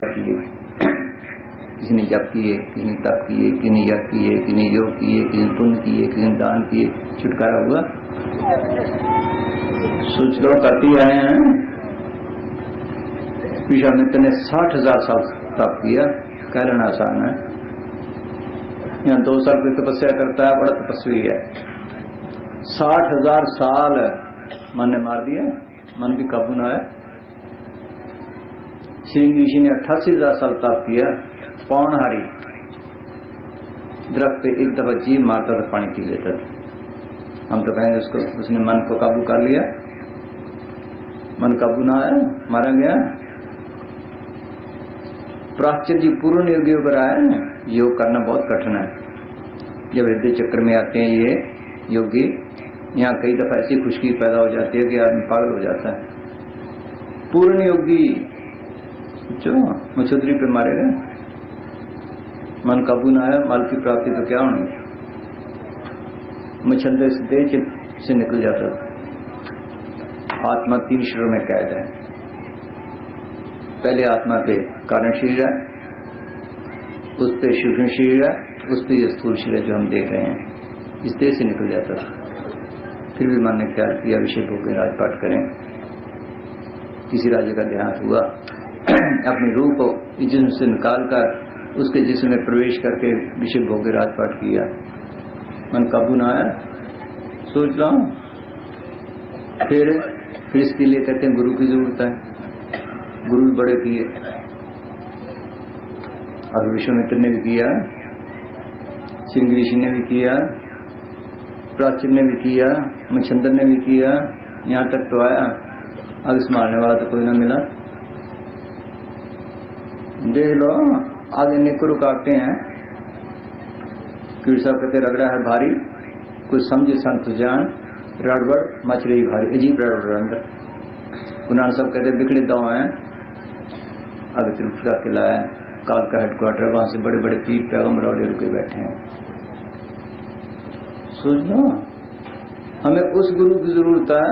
किसी ने जप किए, किसी ने तप किए, किसी ने यज्ञ किए, किसी ने योग किए, किसी ने पुण्य किए, किसी ने दान किए, छुटकारा हुआ। सोच लो करती आए हैं। विश्वामित्र ने 60,000 साल तप किया, कहना आसान है। यहाँ 2 साल की तपस्या करता है, बड़ा तपस्वी है। 60,000 साल मन ने मार दिया, मन भी काबू ना है। श्री ऋषि ने 88,000 साल तप किया, पौनहारी दरख्त पे एक दफा जीव मारता था, पानी पी लेता था। हम तो कहेंगे उसको, उसने मन को काबू कर लिया। मन काबू ना आया, मारा गया। प्राच्य जी पूर्ण योगी पर आए, योग करना बहुत कठिन है। जब हृदय चक्र में आते हैं ये योगी, यहाँ कई दफा ऐसी खुशकी पैदा हो जाती है कि आदमी पागल हो जाता है। पूर्ण योगी जो मछुदरी पे मारे गए, मन काबू ना आया, माल की प्राप्ति तो क्या होनी। मछंदे से देह से निकल जाता था। आत्मा 3 शरीरों में कैद है। पहले आत्मा पे कारण शरीर है, उस पे सूक्ष्म शरीर है, उस पे स्थूल शरीर है जो हम देख रहे हैं। इस देह से निकल जाता था। फिर भी मन ने ख्याल किया विषय भोग के राजपाट करें। किसी राज्य का देहांत हुआ, अपनी रूह को जिस्म से निकालकर उसके जिस्म में प्रवेश करके विषय भोग के राजपाट किया। मन काबू ना आया। सोच रहा हूं फिर इसके लिए कहते हैं गुरु की जरूरत है। गुरु भी बड़े किए, और विश्वामित्र ने भी किया, सिंह ऋषि ने भी किया, प्राचीन ने भी किया, मच्छंदर ने भी किया। यहाँ तक तो आया, अब इस मारने वाला तो कोई ना मिला। देख लो आगे निको रुकाते हैं। कीड़ साहब कहते रगड़ा है भारी, कुछ समझे संत जान, रड़बड़ मच रही भारी, अजीब रड़बड़ अंदर। गुनान साहब कहते बिगड़े दाव हैं। आगे त्रिपुरा किला है, काल का हेडक्वार्टर, वहां से बड़े बड़े पीर पैगम्बर और रुके बैठे हैं। सोच लो, हमें उस गुरु की जरूरत है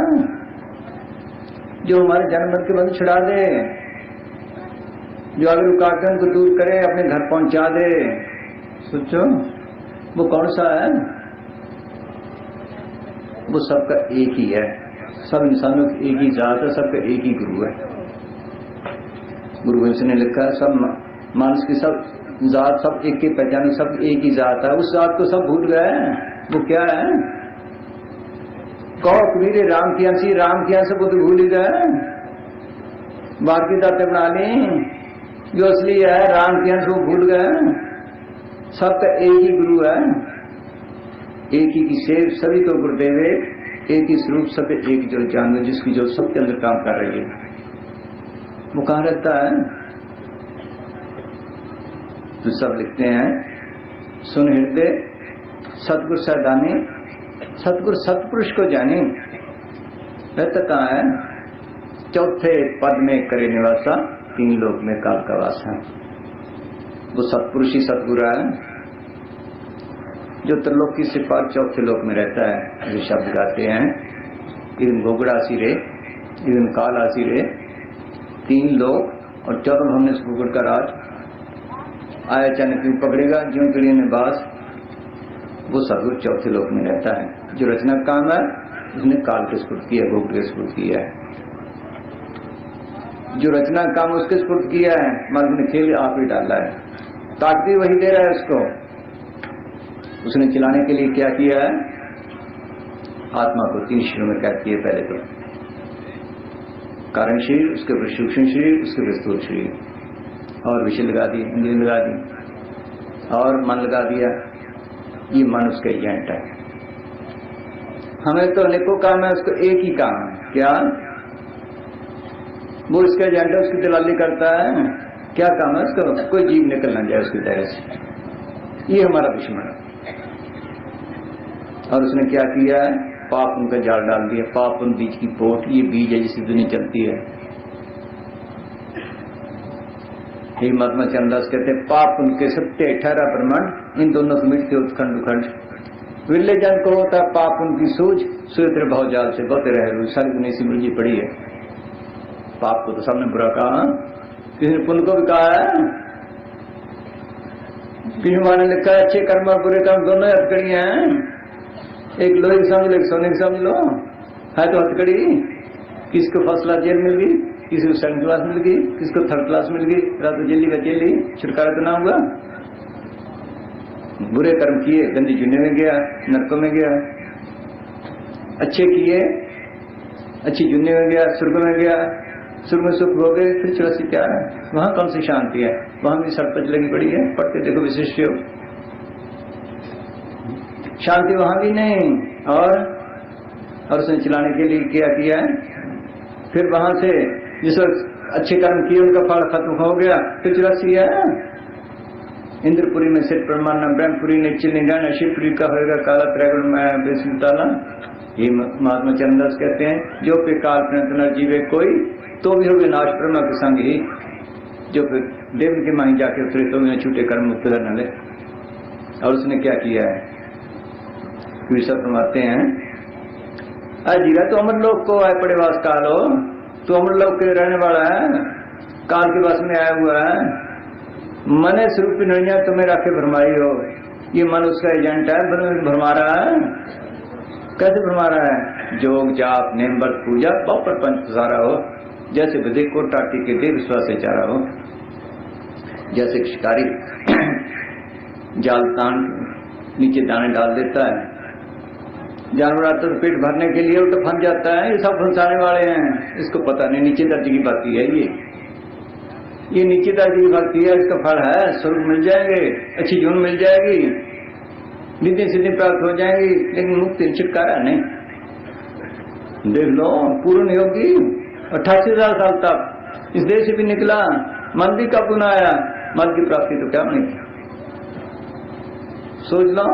जो हमारे जन्म के बंध छुड़ा दे, जो अगर रुकावटों को दूर करे, अपने घर पहुंचा दे। सोचो वो कौन सा है? वो सबका एक ही है। सब इंसानों की एक ही जात है, सबका एक ही गुरु है। गुरु वंश ने लिखा है सब मानस की सब जात, सब एक की पहचान, सब एक ही जात है। उस जात को सब भूल गए। वो क्या है? कौ कबीरे राम की अंशी, राम की अंश को तो भूल ही गए। बाहर की दातें बना ली, जो असली है राम की अंश वो भूल गए। सबका एक ही गुरु है, एक ही की सेव सभी को गुरुदेव, एक ही स्वरूप सब एक जो जानो, जिसकी जो सबके अंदर काम कर रही है। वो कहाँ रहता है? तो सब लिखते हैं, सुन हृदय सतगुरु सैदानी, सतगुरु सतपुरुष को जाने। रहता कहाँ है? चौथे पद में करे निवासा, 3 लोक में काल का वास है। वो सतपुरुष ही सतगुरु है, जो त्रिलोक की सिफार चौथे लोक में रहता है। जो शब्द गाते हैं, इधन गोगड़ा सिरे, इधन काल आसिरे, 3 लोक और 14 हमने इस गोगड़ का राज आया चाहे क्यों पकड़ेगा, ज्यों चिड़िया ने बास। वो सतगुरु चौथे लोक में रहता है। जो रचना काम है उसने काल के स्फुट किया, गोगड़ के स्फुट किया है। जो रचना काम उसके स्फुट किया है, मालिक ने खेल आप ही डाला है, ताकत भी वही दे रहा है उसको। उसने चलाने के लिए क्या किया है? आत्मा को 3 शरीरों में कैद किया। पहले तो कारण शरीर, उसके ऊपर सूक्ष्म शरीर, उसके ऊपर स्थूल शरीर, और विषय लगा दी, इंद्रिय लगा दी, और मन लगा दिया। ये मन उसका एजेंट है। हमें तो अनेकों काम है, उसको एक ही काम है। क्या? वो इसका एजेंट है, उसकी दलाली करता है। क्या काम है उसका? कोई जीव निकल ना जाए उसके दायरे से। ये हमारा दुश्मन है। और उसने क्या किया है? पाप उनका जाल डाल दिया। पाप उन बीज की पोट, ये बीज है जिससे दुनिया चलती है। हे महात्मा चंद्रदास कहते हैं, पाप उनके सत्य 18 ब्रह्मांड, इन दोनों से मिटते उत्खंड उखंड। विरले जन को होता पाप उनकी सूझ, सूत्र भाव जाल से बते रहे। सारी दुनिया सी मुर्जी पड़ी है। पाप को तो सबने बुरा कहा, किसी ने पुण्य को भी कहा है, किसी माने लिखा है अच्छे कर्म और बुरे कर्म दोनों हथकड़ियां हैं, एक लोहे की समझ लो एक सोने की समझ लो, है तो हथकड़ी। किसको फर्स्ट क्लास जेल मिल गई, किसी को सेकंड क्लास मिल गई, किसको थर्ड क्लास मिल गई, रात जेली का जेली, छुटकारा तो ना हुआ। बुरे कर्म किए गंदी जुने में गया, नरकों में गया, अच्छे किए अच्छी जुने में गया, स्वर्ग में गया, स्वर्ग में सुख हो गए, फिर 84 क्या है, वहां कौन सी शांति है, वहां भी सरपंच लगी पड़ी है, पढ़ते देखो विशिष्ट हो, शांति वहां भी नहीं। और उसने चलाने के लिए क्या किया है, फिर वहां से जिस वक्त अच्छे कर्म किए उनका फल खत्म हो गया, फिर 84 है। इंद्रपुरी में सिर प्रमाण, ब्रह्मपुरी ने चिन्ह, शिवपुरी का होगा काला त्रैगुण में बेसुताला। ये महात्मा चरणदास कहते हैं, जो पे काल प्रणत न जीवे कोई, तो भी हो विनाश ब्रह्मा के संग ही, जो फिर देव के माही जाके उतरे तो भी छूटे कर्म मुक्त न ले। और उसने क्या किया है, सब फरमाते हैं, अजीरा तो अमर लोक को आए पड़े वास काल हो, तो अमर लोक के रहने वाला है, काल के वास में आया हुआ है, मने स्वरूप नैया तुम्हें राखे भरमाई हो। ये मन उसका एजेंट है, भरमा रहा है। कैसे भरमा रहा है, जोग जाप नेम व्रत पूजा पर पंच पसारा हो, जैसे गधे को टाटी के दे विश्वास से चारा हो, जैसे शिकारी जाल तान नीचे दाने डाल देता है, जानवर आता तो पेट भरने के लिए वो तो फंस जाता है, ये सब फंसाने वाले हैं, इसको पता नहीं नीचे दर्ज की भक्ति है, ये नीचे दर्ज की भक्ति है, इसका फल है स्वर्ग मिल जाएंगे, अच्छी जून मिल जाएगी, नित्य सिद्धि प्राप्त हो जाएगी, लेकिन मुक्ति छिटकारा नहीं। देख लो पूर्ण योगी 88,000 साल तक इस देश से भी निकला, मन भी कब न आया, मन की प्राप्ति तो क्या नहीं। सोच लो,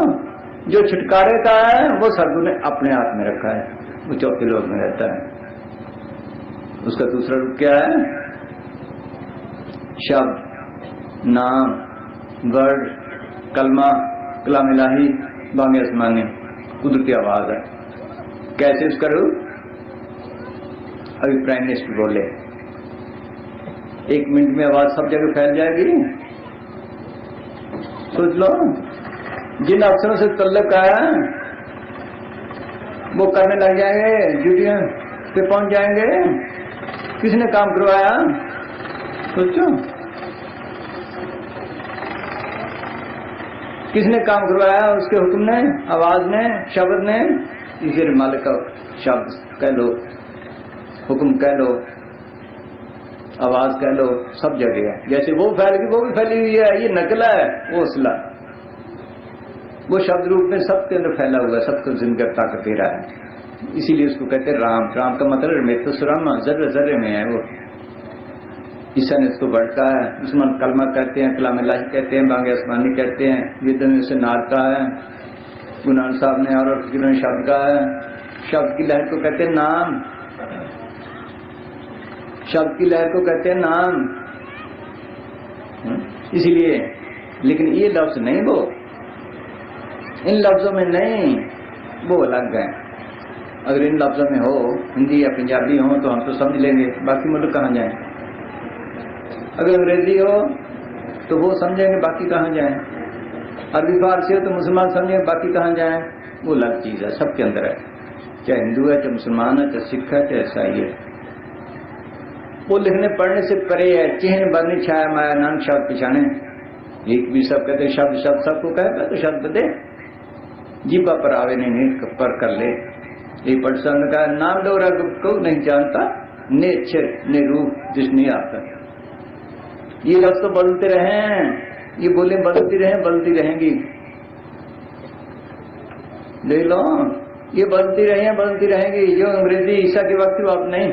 जो छुटकारे का है वो सद्गुरु ने अपने हाथ में रखा है, वो चौथे लोक में रहता है। उसका दूसरा रूप क्या है, शब्द नाम वर्ड कलमा कलाम इलाही बांगे आसमानी कुदरती आवाज है। कैसे उसका रूप, अभी प्राइम मिनिस्टर बोले 1 मिनट में आवाज सब जगह फैल जाएगी। सोच लो, जिन अफसरों से तल्लक आया वो करने लग जाएंगे, ड्यूटियों पे पहुंच जाएंगे। किसने काम करवाया, सोचो किसने काम करवाया, उसके हुक्म ने, आवाज ने, शब्द ने। इसे मालिक का शब्द कह लो, हुक्म कह लो, आवाज कह लो, सब जगह है। जैसे वो फैल गई वो भी फैली हुई है, ये नकला है वो असला, वो शब्द रूप में सबके अंदर फैला हुआ है, सबको जिंदगी ताकत दे रहा है। इसीलिए उसको कहते हैं राम। राम का मतलब में तो सुराम जर्रे जर्रे में है वो। ईसा ने इसको भटका है, उस्मान कलमा कहते हैं, कलाम इलाही कहते हैं, बांगे आसमानी कहते हैं, विद्या में से नार का है, गुनान साहब ने और शब्द का है। शब्द की लहर को कहते हैं नाम, शब्द की लहर को कहते हैं नाम। इसीलिए, लेकिन ये लफ्ज नहीं, वो इन लफ्जों में नहीं, वो अलग है। अगर इन लफ्जों में हो, हिंदी या पंजाबी हो तो हम तो समझ लेंगे, बाकी मुल्क कहाँ जाएं। अगर अंग्रेजी हो तो वो समझेंगे, बाकी कहाँ जाएं। अरबी फारसी हो तो मुसलमान समझेंगे, बाकी कहाँ जाएं। वो अलग चीज है, सबके अंदर है, चाहे हिंदू है, चाहे मुसलमान है, चाहे सिख है, चाहे ईसाई है। वो लिखने पढ़ने से परे है। चिन्ह बरनी छाया माया नानक शब्द पिछाने, एक भी सब कहते शब्द शब्द सबको कहेगा तो शब्द दे, जीवा पर आवे नहीं पर कर ले। एक पर्सन का नाम डोरा को नहीं जानता, ने अक्षर ने रूप जिस नहीं आता। ये लफ्ज तो बदलते रहे, ये बोले बदलती रहे, बदलती रहेंगी। देख लो, ये बदलती रही है, बदलती रहेंगी। जो अंग्रेजी ईसा के वक्त की बात नहीं,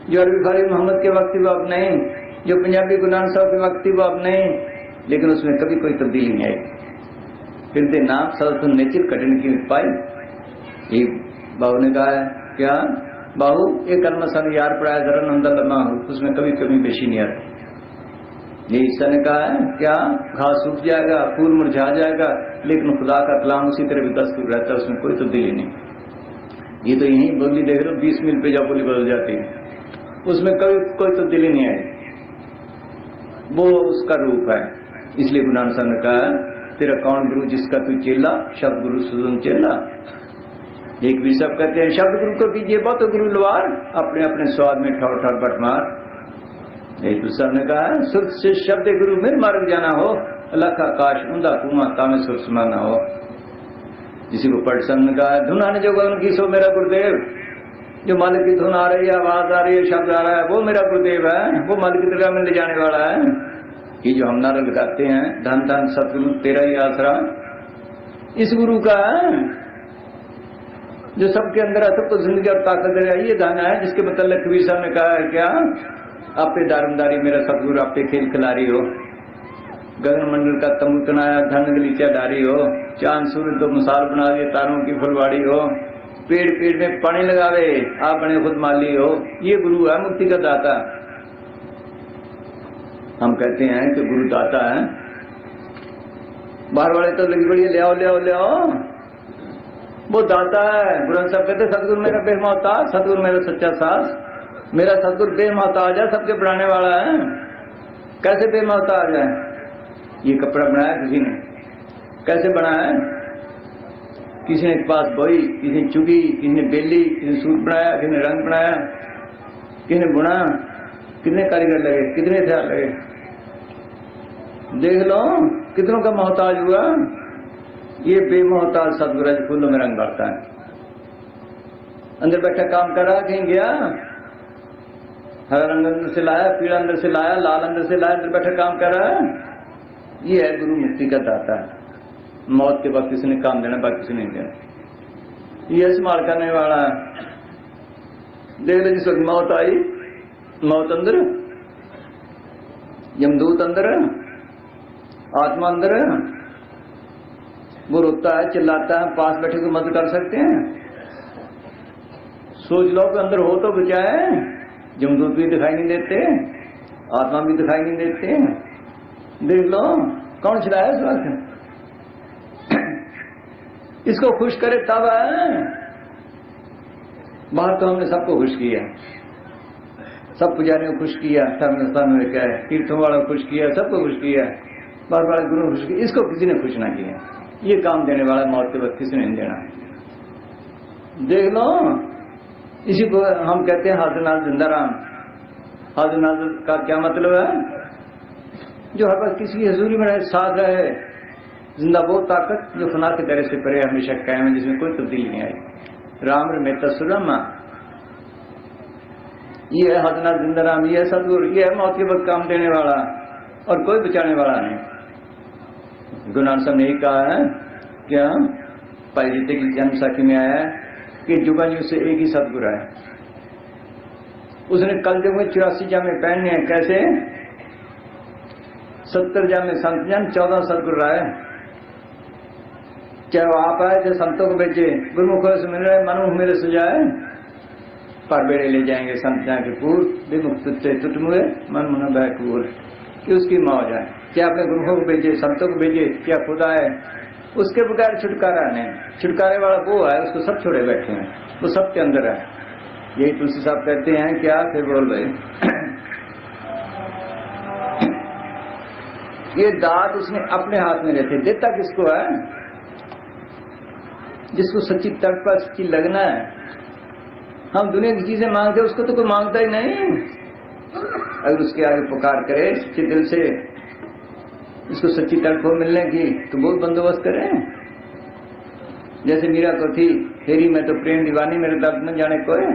जो अरबी फारसी मोहम्मद के वक्त की बात नहीं, जो पंजाबी गुलाम साहब के वक्त की बात नहीं, लेकिन उसमें कभी कोई तब्दीली नहीं आई। फिर दे नाम सब नेचर कटने की पाई। एक बाबू ने कहा है, क्या बाबू एक कलमा सन यार पढ़ाया जरा नंदा लम्मा, उसमें कभी कभी पेशी नहीं आती। ये ईसा ने कहा है, क्या घास सूख जाएगा, फूल मुरझा जाएगा, लेकिन खुदा का कलाम उसी तरह विकसित रहता है, उसमें कोई तब्दीली नहीं। ये तो यही बोली देख रहे हो, 20 मील पे जा बोली बदल जाती है, उसमें कभी कोई तब्दीली नहीं आई। वो उसका रूप है। इसलिए गुरु नानक साहब ने कहा तेरा कौन गुरु जिसका तू चेला, शब्द गुरु सुन चेला। एक भी सब कहते हैं शब्द गुरु को कीजिए बहुत गुरु लवार, अपने अपने स्वाद में ठौर ठौर बटमार। एक दूसरा ने कहा सुर से शब्द गुरु में मार्ग जाना हो, अलख आकाश ऊंधा कुआं तामे सुर समाना हो। किसी को पढ़ ने कहा धुन आने जो गगन की सो मेरा गुरुदेव, जो मालिक की धुन आ रही है, आवाज आ रही है, शब्द आ रहा है, वो मेरा गुरुदेव है, वो मालिक की दरगाह में ले जाने वाला है। ये जो हम नारा लगाते हैं धन धन सतगुरु तेरा ही आसरा, इस गुरु का है जो सबके अंदर है, सबको जिंदगी और ताकत दे रहा है। ये धन है जिसके मतलब कबीर साहब ने कहा है क्या, आप पे दारमदारी मेरा सतगुरु आप पे खेल खिलारी हो, गगन मंडल का तंबू तनाया धन गलीचा डारी हो, चांद सूरज को मिसाल बना दिए तारों की फुलवाड़ी हो, पेड़ पेड़ में पानी लगावे आप बने खुद माली हो। ये गुरु है मुक्ति का दाता। हम कहते हैं कि गुरु दाता है, बाहर वाले तो लगी पड़ी ले आओ ले आओ ले आओ, वो दाता है। गुरु साहब कहते सतगुरु मेरा बेमौताज, सतगुरु मेरा सच्चा सास, मेरा सतगुरु बेमौताज है, सबके बनाने वाला है। कैसे बेमौताज है, ये कपड़ा बनाया किसी ने, कैसे बनाया है, किसी ने पास बोई, किसी ने चुगी, किसी ने बेली, किसी ने सूट बनाया, किसी ने रंग बनाया, किसी ने बुना, कितने कारीगर लगे, कितने ख्याल लगे, देख लो कितनों का मोहताज हुआ। ये बेमोहताज सतगुरु फूलों में रंग भरता है। अंदर बैठा काम कर रहा, कहीं गया, हरा रंग अंदर से लाया, पीला अंदर से लाया, लाल अंदर से लाया, अंदर बैठा काम कर रहा है। ये है गुरु मुक्ति का दाता है। मौत के वक्त किसी ने काम देना, बाकी किसी नहीं देना। ये संभाल करने वाला है। देख लो जिस वक्त मौत आई, मौत अंदर, यमदूत अंदर, आत्मा अंदर, वो रोता है चिल्लाता है, पास बैठे को मदद कर सकते हैं। सोच लो कि अंदर हो तो बचाए। यमदूत भी दिखाई नहीं देते, आत्मा भी दिखाई नहीं देते। देख लो कौन चलाया इस वक्त, इसको खुश करे तब है। बाहर तो हमने सबको खुश किया, सब पुजारियों को खुश किया, धर्मस्थान में क्या है, तीर्थों वालों को खुश किया, सबको खुश किया, बार बार गुरु खुश किया, इसको किसी ने खुश ना किया। ये काम देने वाला मौत के वक्त किसी ने नहीं देना। देख लो इसी को हम कहते हैं हाजरनाथ जिंदाराम। हाजरनाथ का क्या मतलब है, जो हर वक्त किसी की हजूरी में रहे, साथ रहे, जिंदा वो ताकत जो फना के दरे से परे हमेशा कायम है, जिसमें कोई तब्दीली नहीं आई। राम रमेता सुरमा, ये है हाजरनाथ जिंदाराम, ये है सतगुरु, ये है मौत के वक्त काम देने वाला और कोई बचाने वाला नहीं। गुरु नानक साहब ने यही कहा है क्या, भाई जीते की जन्म साखी में आया है कि जुगाजू से एक ही सतगुरु है। उसने कल युग में 84 जामे पहनने हैं, कैसे 70 जामे संत जन, 14 सतगुरु आए। चाहे वो आप आए चाहे संतों को भेजे, गुरुमुखों से मिल रहे मनु मेरे सुजाए, पर बेड़े ले जाएंगे संत जहाँ के पूर, विमुक्त तुटमुए मन मुन बैकूर, कि उसकी मौज है। क्या अपने गुरुओं को भेजे, संतों को भेजे, क्या खुदा है, उसके बगैर छुटकारा नहीं। छुटकारे वाला वो है, उसको सब छोड़े बैठे हैं, वो सबके अंदर है। यही तुलसी साहब कहते हैं क्या, फिर बोल रहे ये दात उसने अपने हाथ में रहते, देता किसको है, जिसको सच्ची तर्क पर सच्ची लगना है। हम दुनिया की चीजें मांगते, उसको तो कोई मांगता ही नहीं। अगर उसके आगे पुकार करे सच्चे दिल से, इसको सच्ची तर्क हो मिलने की, तो बहुत बंदोबस्त करें। जैसे मीरा को थी, फेरी में तो प्रेम दीवानी, मेरे दर्द न जाने कोई,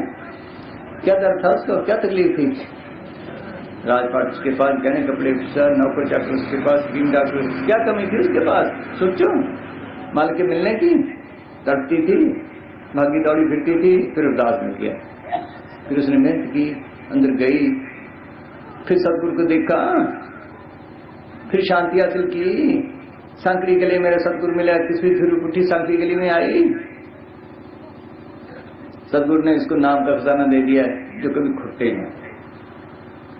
क्या दर्द था उसको, क्या तकलीफ थी। राजपाट उसके पास, गहने कपड़े, नौकर चाकर उसके पास, ग्रीन डॉक्टर, क्या कमी थी उसके पास, सोचो। माल के मिलने की तड़पती थी, भागी दौड़ी फिरती थी, फिर उदास मिल गया, फिर उसने मेहनत की, अंदर गई, फिर सतगुरु को देखा, फिर शांति हासिल की। सांकड़ी गली मेरे सतगुरु मिला, किसवी फिर उठी सांकड़ी गली में आई। सतगुरु ने इसको नाम का खजाना दे दिया है जो कभी खुटते हैं।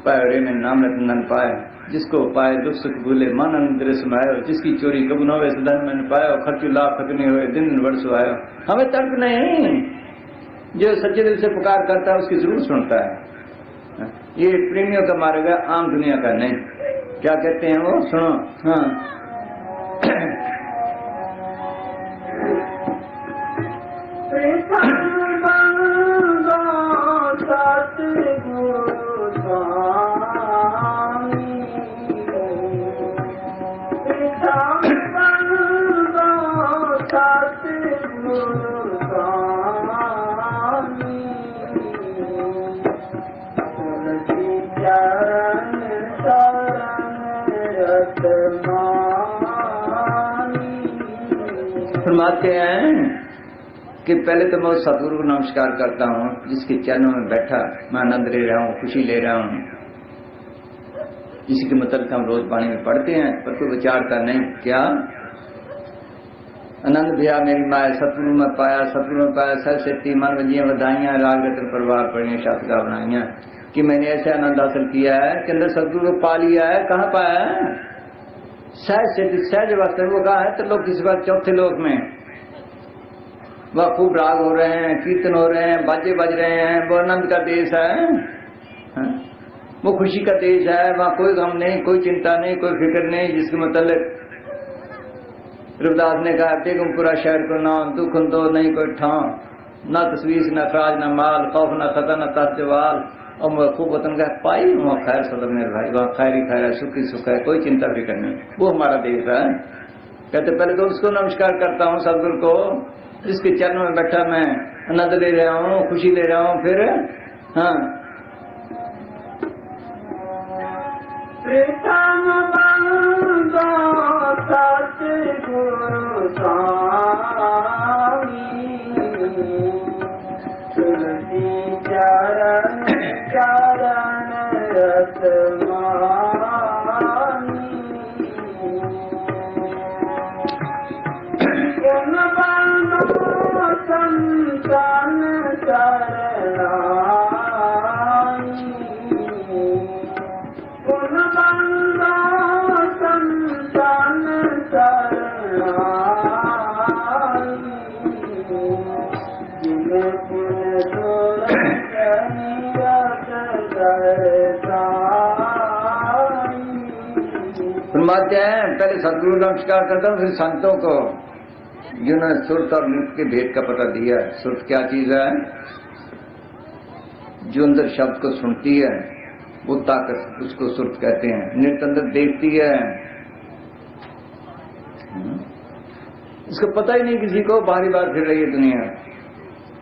पाए में नाम रतन पाए, जिसको पाए दुख सुख भूले मन अंदर समाये, जिसकी चोरी कबू न हो धन मैंने पाया, खर्चू लाभ खत नहीं हुए दिन वर्ष आयो। हमें तर्क नहीं, जो सच्चे दिल से पुकार करता है उसकी जरूर सुनता है। ये प्रेमियों का मार्ग है, आम दुनिया का नहीं। क्या कहते हैं वो, सुनो। हाँ फरमाते हैं कि पहले तो मैं उस सतगुरु को नमस्कार करता हूँ जिसके चरणों में बैठा मैं आनंद ले रहा हूँ, खुशी ले रहा हूँ, जिसके मतलब हम रोज वाणी में पढ़ते हैं पर कोई विचारता नहीं। क्या आनंद भैया मेरी माया सतगुरु में पाया, सतगुरु में पाया, सर सेती मन वजियां बधाइयां, राग रतन परिवार पढ़ियां, शास्त्रा बनाइयां कि मैंने ऐसे आनंद हासिल किया है कि अंदर सतगुरु को पा लिया है। कहाँ पाया है? सहज सेती सहज अवस्था वो कहा है तो लोग किसी बात चौथे लोक में वह खूब राग हो रहे हैं, कीर्तन हो रहे हैं, बाजे बज रहे हैं, वो आनंद का देश है, वो खुशी का देश है, वहां कोई गम नहीं, कोई चिंता नहीं, कोई फिक्र नहीं। जिसके मतलब रविदास ने कहा बेगमपुरा शहर को ना दुख तो नहीं कोई ठाव, न तस्वीर न खराज न माल, खौफ न खता न तजवाल, और मैं खूब वतन का पाई वहाँ खैर सदर में भाई, वहाँ खैर ही खैर है, सुख ही सुख है, कोई चिंता फिक्र नहीं, वो हमारा देश है। कहते पहले तो उसको नमस्कार करता हूँ सदगुरु को जिसके चरणों में बैठा मैं आनंद ले रहा हूँ, खुशी ले रहा हूँ। फिर हाँ फरमाते हैं पहले सदगुरु नमस्कार करता हूँ, फिर संतों को जिन्होंने सुरत और नृत्य के भेद का पता दिया। सुरत क्या चीज है? जो अंदर शब्द को सुनती है वो ताकत, उसको सुरत कहते हैं। नृत्य अंदर देखती है, इसको पता ही नहीं किसी को, बाहरी बात फिर रही है दुनिया।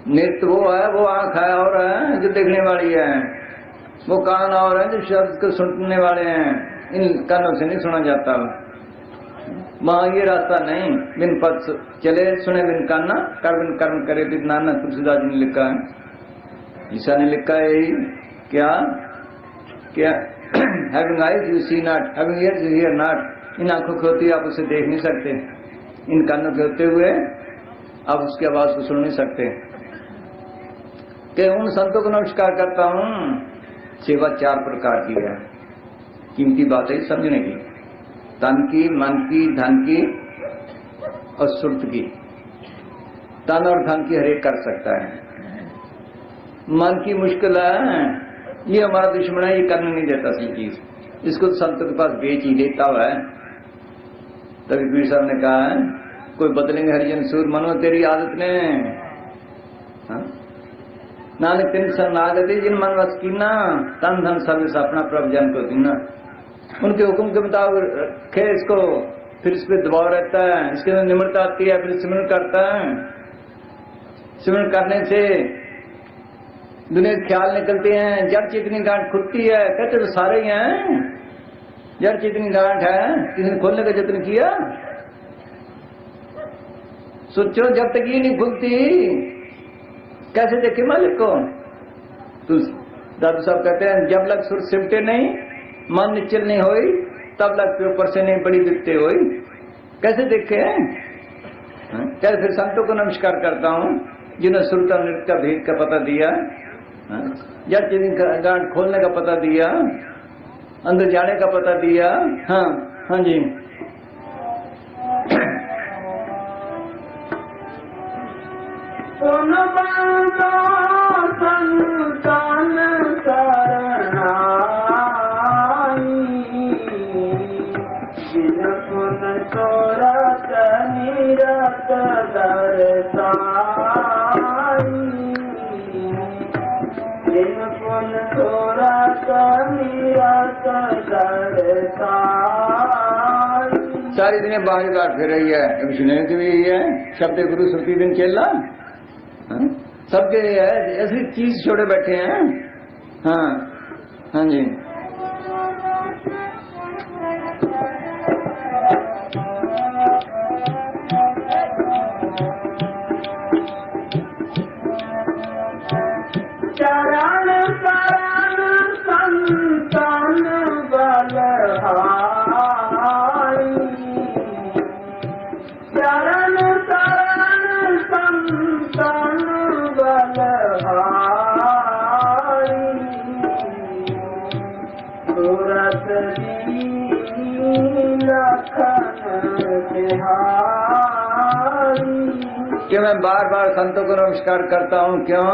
नृत्य वो है, वो आंख है और है जो देखने वाली है, वो कान और है जो शब्द को सुनने वाले हैं। इन कानों से नहीं सुना जाता। वहां ये रास्ता नहीं, बिन पद चले सुने बिन काना, कर बिन कर्म करे बिन नाना। तुलसीदास जी ने लिखा है, ईसा ने लिखा है क्या क्या having eyes you see not, having ears you hear not. इन आंखों के होते आप उसे देख नहीं सकते, इन कानों के होते हुए आप उसकी आवाज को सुन नहीं सकते। कि उन संतों को नमस्कार करता हूँ। सेवा 4 प्रकार की है, कीमती बात है समझने की। तन की, मन की, धन की और सुरत की। तन और धन की हरेक कर सकता है, मन की मुश्किल है, ये हमारा दुश्मन है, ये करने नहीं देता सी चीज, इसको तो संतों के पास बेच ही देता हुआ है। तभी पीर साहब ने कहा है कोई बदलेंगे हरिजन सूर मनो तेरी आदत ने, नानक तिन शरणागति जिन मन वस कीना, तन धन सब अपना प्रभ जन को दीना। उनके हुक्म के मुताबिक रखे इसको, फिर इस पे दबाव रहता है, इसके अंदर निम्रता आती है, फिर सिमरन करता है। सिमरन करने से दुनिया के ख्याल निकलते हैं, जड़ चितनी गांठ खुदती है। कहते तो सारे ही हैं, जड़ चितनी गांठ है, किसी ने खोलने का यत्न किया? सोचो जब तक ये नहीं खुलती कैसे देखे मालिक को। तो दादू साहब कहते हैं जब लग सुर सिमटे नहीं, मन निश्चल नहीं होई, तब लग ऊपर से नहीं बड़ी बिकते होई। कैसे देखे हैं? कैसे? फिर संतों को नमस्कार करता हूँ जिन्होंने सुरत और नृत्य का भेद का पता दिया, जड़ चितनी गांठ खोलने का पता दिया, अंदर जाने का पता दिया। हाँ हाँ जी। जिनपुन तोरत निरत दरसाई, जिनपुन तोरत निरत दरसाई। सारी दुनिया बाहरी बात फिर रही है, अभी सुनने की भी है शब्द गुरु श्रुति दिन चेला, सबके है ऐसी चीज छोड़े बैठे हैं। हाँ हाँ जी, चरण शरण संतन बलहारी, चरण शरण संतन बलहारी, सूरत लखन बिहारी। कि मैं बार बार संतों को नमस्कार करता हूँ, क्यों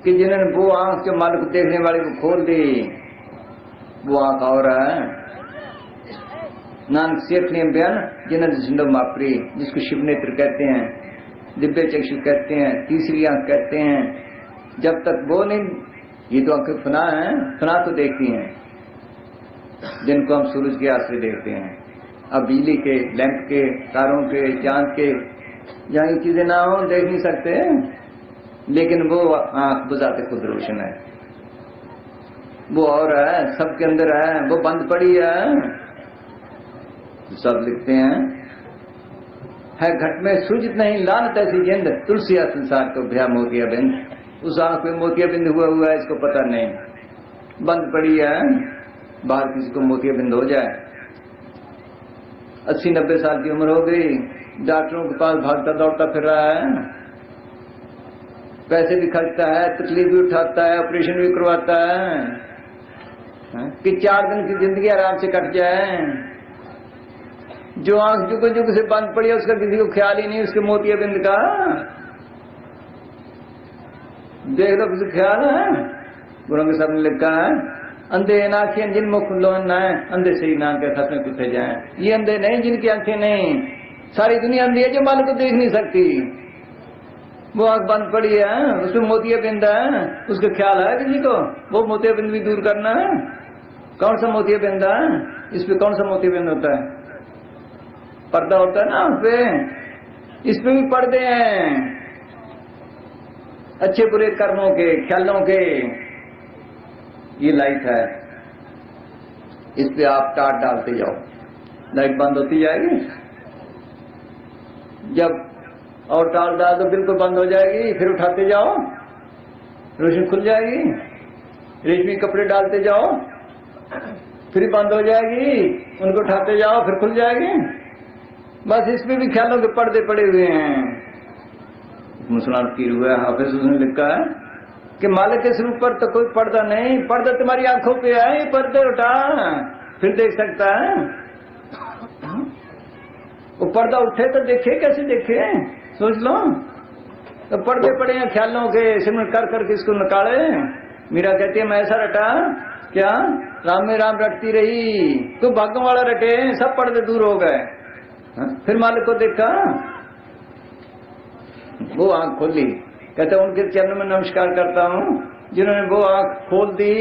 कि जिन्होंने वो आंख के माल को देखने वाले को खोल दी, वो आंख और है नानक शेख ने बयान जिन्होंने जिंदो मापरी, जिसको शिव नेत्र कहते हैं, दिव्य चक्षु कहते हैं, तीसरी आंख कहते हैं। जब तक वो नहीं, ये तो आंखें फना है, फना तो देखती हैं जिनको हम सूरज के आश्रय देखते हैं। अब बिजली के, लैंप के, तारों के, चांद के, जहाँ ये चीजें ना हो देख नहीं सकते, लेकिन वो आंख बुझाते खुद रोशन है, वो और है, सबके अंदर है, वो बंद पड़ी है। सब लिखते हैं है घट में सूजित नहीं लानत ऐसी जिंद, तुलसिया संसार को भया मोतिया बिंद। उस आंख पे मोतिया बिंद हुआ हुआ है, इसको पता नहीं, बंद पड़ी है। बाहर किसी को मोतिया बिंद हो जाए, 80-90 साल की उम्र हो गई, डॉक्टरों के पास भागता दौड़ता फिर रहा है, पैसे भी खर्चता है, तकलीफ भी उठाता है, ऑपरेशन भी करवाता है, कि 4 दिन की जिंदगी आराम से कट जाए। जो आंख जुग जुग से बंद पड़ी है, उसका किसी को ख्याल ही नहीं उसके मोतिया बिंद का। देख लो किसी ख्याल है? गुरु के सामने लिखा है, अंधे आंखें जिन मुख लोन है, अंधे से ही नाम के खत्म कुत्ते जाए। ये अंधे नहीं जिनकी आंखें नहीं, सारी दुनिया अंधी है जो माल को देख नहीं सकती। वो आंख बंद पड़ी है, उसमें मोतिया बिंद है, उसका ख्याल है किसी को? वो मोतिया बिंद भी दूर करना है। कौन सा मोतिया बिंद है? इस पे कौन सा मोतिया बिंद होता है? पर्दा होता है ना उस पे, इस पे भी पर्दे हैं, अच्छे बुरे कर्मों के, ख्यालों के। ये लाइट है, इस पे आप टाट डालते जाओ, लाइट बंद होती जाएगी। जब और टाट डाल दो बिल्कुल बंद हो जाएगी, फिर उठाते जाओ, रोशनी खुल जाएगी। रेशमी कपड़े डालते जाओ, फिर बंद हो जाएगी, उनको उठाते जाओ, फिर खुल जाएगी। बस इसमें भी ख्यालों के पर्दे पड़े हुए हैं। मुसलमान पीर हुआ है, हाफिज उसने लिखा है कि मालिक के स्वरूप पर तो कोई पर्दा नहीं, पर्दा तुम्हारी आंखों पे है, ये पर्दे उठा फिर देख सकता है। वो पर्दा उठे तो देखे, कैसे देखे सोच लो। तो पर्दे पड़े हैं ख्यालों के, सिमरन कर करके इसको निकाले। मीरा कहती है मैं ऐसा रटा क्या, राम में राम रटती रही, तो भाग्यों वाला रटे, सब पर्दे दूर हो गए। फिर मालिक को देखा, वो आंख खोली, कहते उनके चरण में नमस्कार करता हूँ जिन्होंने वो आंख खोल दी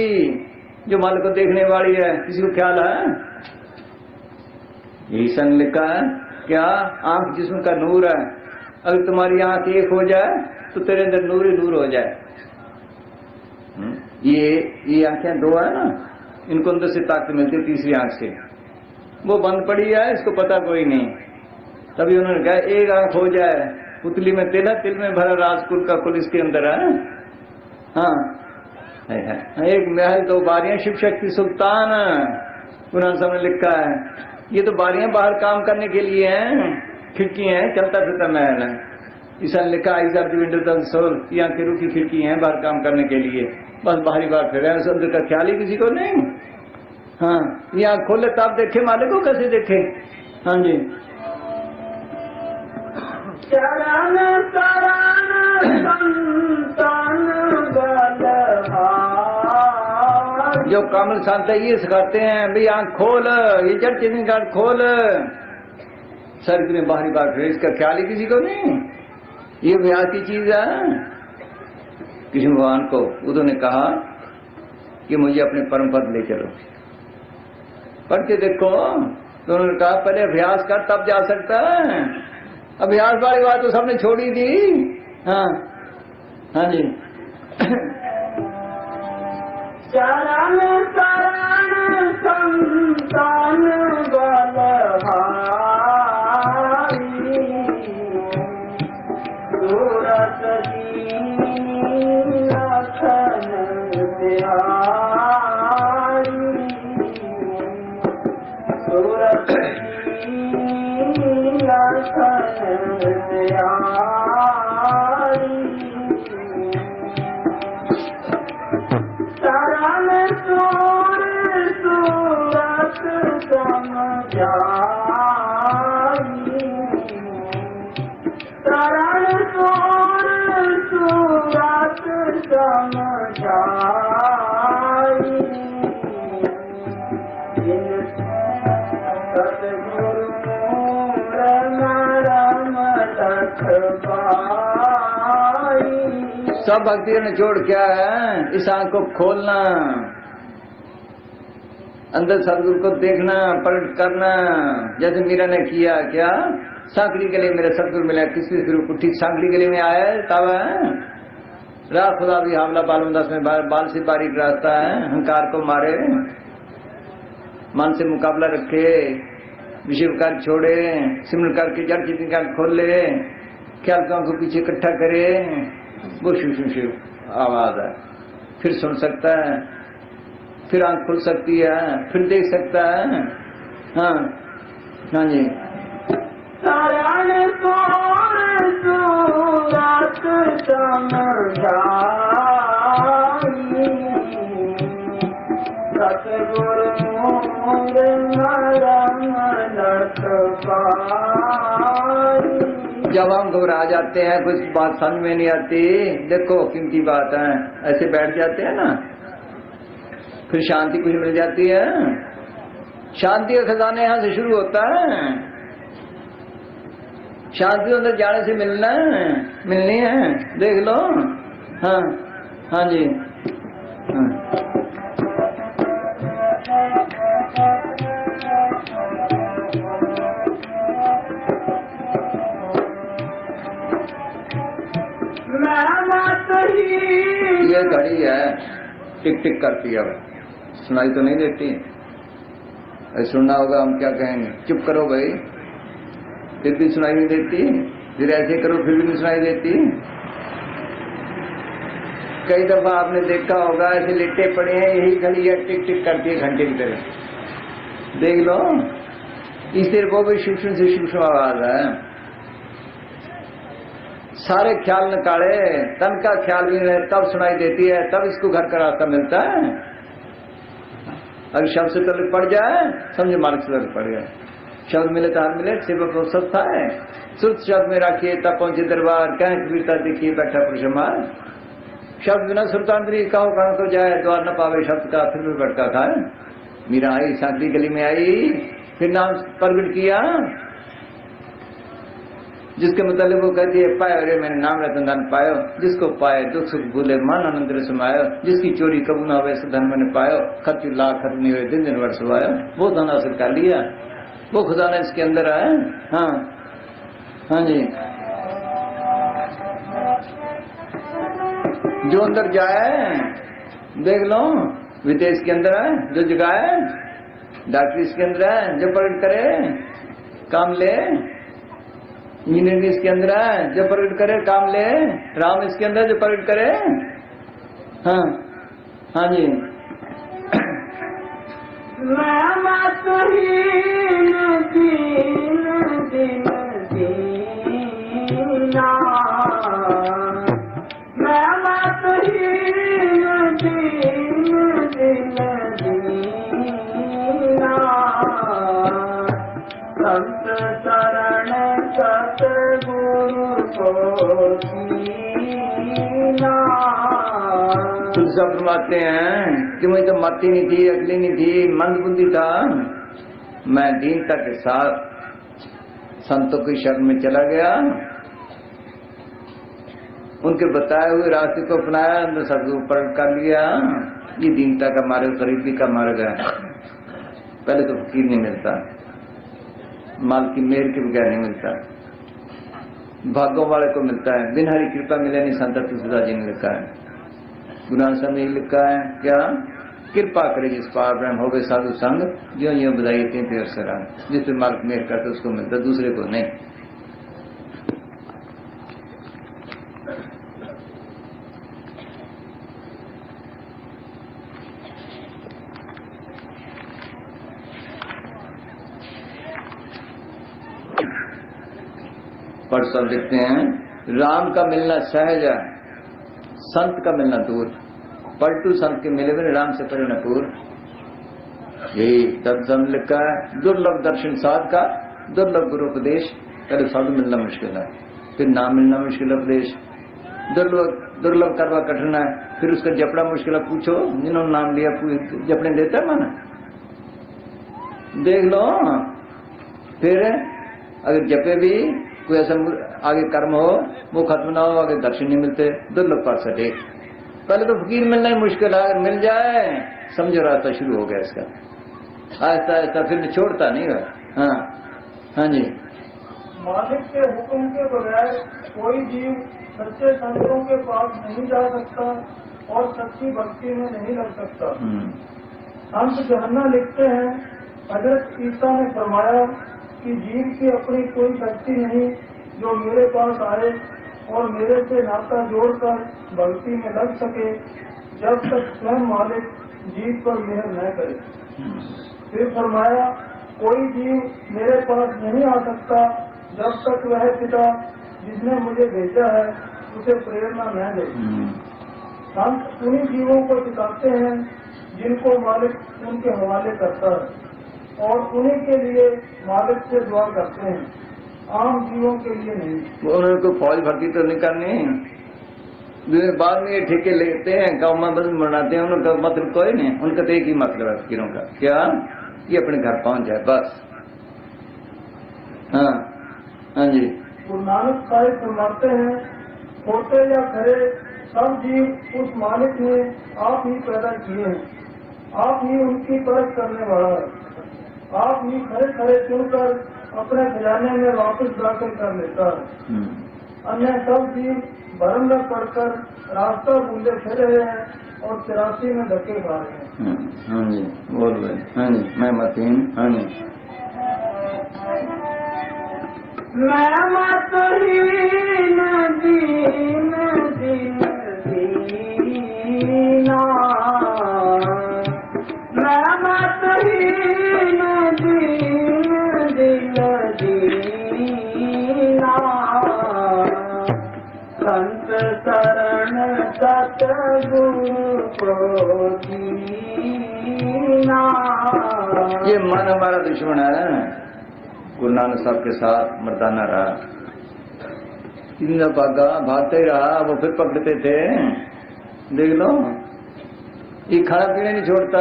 जो मालिक को देखने वाली है। किसी को ख्याल है? यही संग लिखा है, क्या आंख जिस्म का नूर है, अगर तुम्हारी आंख एक हो जाए तो तेरे अंदर नूर ही नूर हो जाए। ये आंखें दो है ना, इनको अंदर से ताकत मिलती है तीसरी आंख से। वो बंद पड़ी है, इसको पता कोई नहीं। तभी उन्होंने कहा एक आंख हो जाए, पुतली में तिल है, तिल में भरा राजकुल का कुल इसके अंदर है। हाँ है। एक महल 2 बारियां, शिव शक्ति सुल्तान, कुरान सामने लिखा है। ये तो बारियां बाहर काम करने के लिए हैं, खिड़की है, चलता फिरता महल है। ईसा ने लिखा eyes of the window of the soul, यहाँ की रूह की खिड़की है बाहर काम करने के लिए। बस बाहरी बात फिर है, उस अंदर का ख्याल ही किसी को नहीं। हाँ, यहाँ खोले तब देखे मालिक को, कैसे देखे? हाँ जी, चरण शरण संतन बलहारी, जो कामल संत है ये सिखाते हैं भाई आंख खोल, ये जड़ चेतन का खोल, शरीर में बाहरी बात है, इसका ख्याल ही किसी को नहीं, ये अभ्यास की चीज है। कृष्ण भगवान को उन्होंने कहा कि मुझे अपने परम पद ले चलो, पढ़ के देखो, तो उन्होंने कहा पहले अभ्यास कर तब जा सकता है, अभ्यास वाली बात तो सबने छोड़ी दी। हाँ हाँ जी। चरण शरण संतान बलहारी, सूरत दीन लखन बिहारी, सूरत दीन लखन बिहारी, शरण सूर सूरत समझाई, शरण सूर सूरत समझाई, सतगुरु रम लख पाई। सब भक्तियों ने छोड़ क्या है, इस आंख को खोलना, अंदर सदगुरु को देखना, प्रकट करना, जैसे मीरा ने किया। क्या सांकड़ी गले मेरे सदगुरु मिला, किसी उठी सांकड़ी गले में आया तब राह खुदा भी हमला बालुदास में बाल से बारीक रास्ता है, अहंकार को मारे, मन से मुकाबला रखे, विषय विकार छोड़े, सिमरन करके जड़ चेतन का खोल ले, ख्याल को पीछे इकट्ठा करे, वो शिव शिव शिव आवाज है, फिर सुन सकता है, फिर आंख खुल सकती है, फिर देख सकता है। हाँ हाँ जी। शरण सूर सूरत समझाई, सतगुरु मरम लख पाई। जब हम घबरा जाते हैं, कुछ बात समझ में नहीं आती, देखो कीमती बात है, ऐसे बैठ जाते हैं ना, फिर शांति कुछ मिल जाती है। शांति का खजाना यहाँ से शुरू होता है, शांति अंदर जाने से मिलनी है, देख लो। हाँ हाँ जी। हाँ। ये घड़ी है, टिक टिक करती है, सुनाई तो नहीं देती, सुनना होगा हम क्या कहेंगे, चुप करो भाई, फिर भी सुनाई नहीं देती, फिर ऐसे करो फिर भी नहीं सुनाई देती। कई दफा आपने देखा होगा ऐसे लेटे पड़े हैं, यही घड़ी है टिक टिक करती है घंटे की तरह, देख लो, इस देर वो भी सूक्ष्म से सूक्ष्म आवाज है। सारे ख्याल निकाले, तन का ख्याल भी नहीं, तब सुनाई देती है, तब इसको घर का रास्ता मिलता है। अगर शब्द से तलक पड़ जाए, समझे मार्ग से तलक पड़ गया, शब्द मिले तो हाथ मिले, सेवक को सस्ता है, सुध शब्द में रखिए तब पहुंचे दरबार, कहें कबीरता देखिए बैठा पुरुषमार, शब्द बिना सुल्तानदरी कहो कहाँ तो जाए, द्वार न पावे शब्द का फिर भी भटका खाए। मीरा आई, सांकली गली में आई, फिर नाम प्रगट किया, जिसके मतलब वो कहती है पायो रे मैंने नाम रतन धन पायो, जिसको पाए दुख सुख भूले मन आनंद समायो, जिसकी चोरी कबू ना हुए धन मैंने पायो, खर्च लाख खर्च नहीं हुए दिन दिन वर्ष हुआ, वो धन हासिल कर लिया, वो खजाना इसके अंदर आया। हाँ हाँ जी। जो अंदर जाए देख लो, विदेश के अंदर है, जो जगह है डॉक्टर इसके अंदर है, जो प्रकट करे काम ले, इंजीनियरिंग इसके अंदर है, जो प्रकट करे काम ले, राम इसके अंदर जो प्रकट करे। हाँ हाँ जी। मैं मतहीन दीन दिन दीना, मैं मतहीन दीन दिन दीना, संत शरण सतगुरु को दीना, तुलसा फरमाते हैं कि मुझे तो मति नहीं थी, अकली नहीं थी, मंदबुद्धि था, मैं दीनता के साथ संतों की शरण में चला गया, उनके बताए हुए रास्ते को अपनाया, अंदर सदगुरु पर कर लिया। ये दीनता का मार्ग, गरीबी का मार्ग है। पहले तो फकीर नहीं मिलता, माल की मेहर के बगैर नहीं मिलता, भागों वाले को मिलता है, बिन हरी कृपा मिले नहीं। संत तुलसीदास जी ने लिखा है, गुरु नानक साहब ने लिखा है क्या, कृपा करे जिस पार ब्रह्म हो गए साधु संग, जो यो बधाई तीन पेड़ से रंग। जिस पे मालिक मेहर करते उसको मिलता, दूसरे को नहीं। पर सब लिखते हैं, राम का मिलना सहज है, संत का मिलना दूर। पलटू संत के मिले बिना राम से परे न पूर। यही तब लिखा है, दुर्लभ दर्शन साध का, दुर्लभ गुरु उपदेश। पहले साधु मिलना मुश्किल है, फिर नाम मिलना मुश्किल है, उपदेश दुर्लभ करवा कठिन है, फिर उसका जपड़ा मुश्किल है। पूछो जिन्होंने नाम लिया जपड़े देता है मन, देख लो। फिर अगर जपे भी कोई ऐसा आगे कर्म हो वो खत्म ना हो, आगे दर्शन नहीं मिलते, दुर्लभ पर सटे। पहले तो फकीर मिलना ही मुश्किल है, अगर मिल जाए समझो रास्ता शुरू हो गया इसका, आहिस्ता आहिस्ता, फिर छोड़ता नहीं है। हाँ हाँ जी। मालिक के हुक्म के बगैर कोई जीव सच्चे संतों के पास नहीं जा सकता और सच्ची भक्ति में नहीं लग सकता। संत जहन्ना लिखते हैं, हजरत ईसा ने फरमाया कि जीव की अपनी कोई शक्ति नहीं जो मेरे पास आए और मेरे से नाता जोड़कर भक्ति में लग सके, जब तक स्वयं मालिक जीव पर मेहर न करे। फिर फरमाया, कोई जीव मेरे पास नहीं आ सकता जब तक वह पिता जिसने मुझे भेजा है उसे प्रेरणा न दे। संत उन्हीं जीवों को सिखाते हैं जिनको मालिक उनके हवाले करता है और उन्हीं के लिए मालिक से दुआ करते हैं, आम जीवों के लिए नहीं। उन्होंने कोई फौज भर्ती तो नहीं करनी, बाद में ये ठेके लेते हैं, गाँव में बस बनाते हैं, उनका मतलब कोई नहीं। उनका तो एक ही मतलब है फकीरों का, क्या ये अपने घर पहुंच जाए बस। हाँ हाँ जी। गुरु नानक साहिब फरमाते हैं, छोटे या खरे सब जीव उस मालिक ने आप ही पैदा किए हैं, आप ही उनकी परख करने वाला है, आप ही खरे खरे चुनकर अपने खजाने में वापस दाखिल कर लेता है। अन्य सब जीव भरम में पड़कर रास्ता भूले फिर रहे हैं और 83 में धक्के खा रहे हैं। हाँ जी, बोल रहे। हाँ जी, मैं मतीन। हाँ जी। मैं मतहीन दीन दीन दीना, मैं मतहीन दीन दिल दीना, संत शरण सतगुरु को दीना। ये मन हमारा दुश्मन है। गुरु नानक साहब के साथ मर्दाना रहा, इतना भागता ही रहा, वो फिर पकड़ते थे। देख लो, ये खाना पीना नहीं छोड़ता,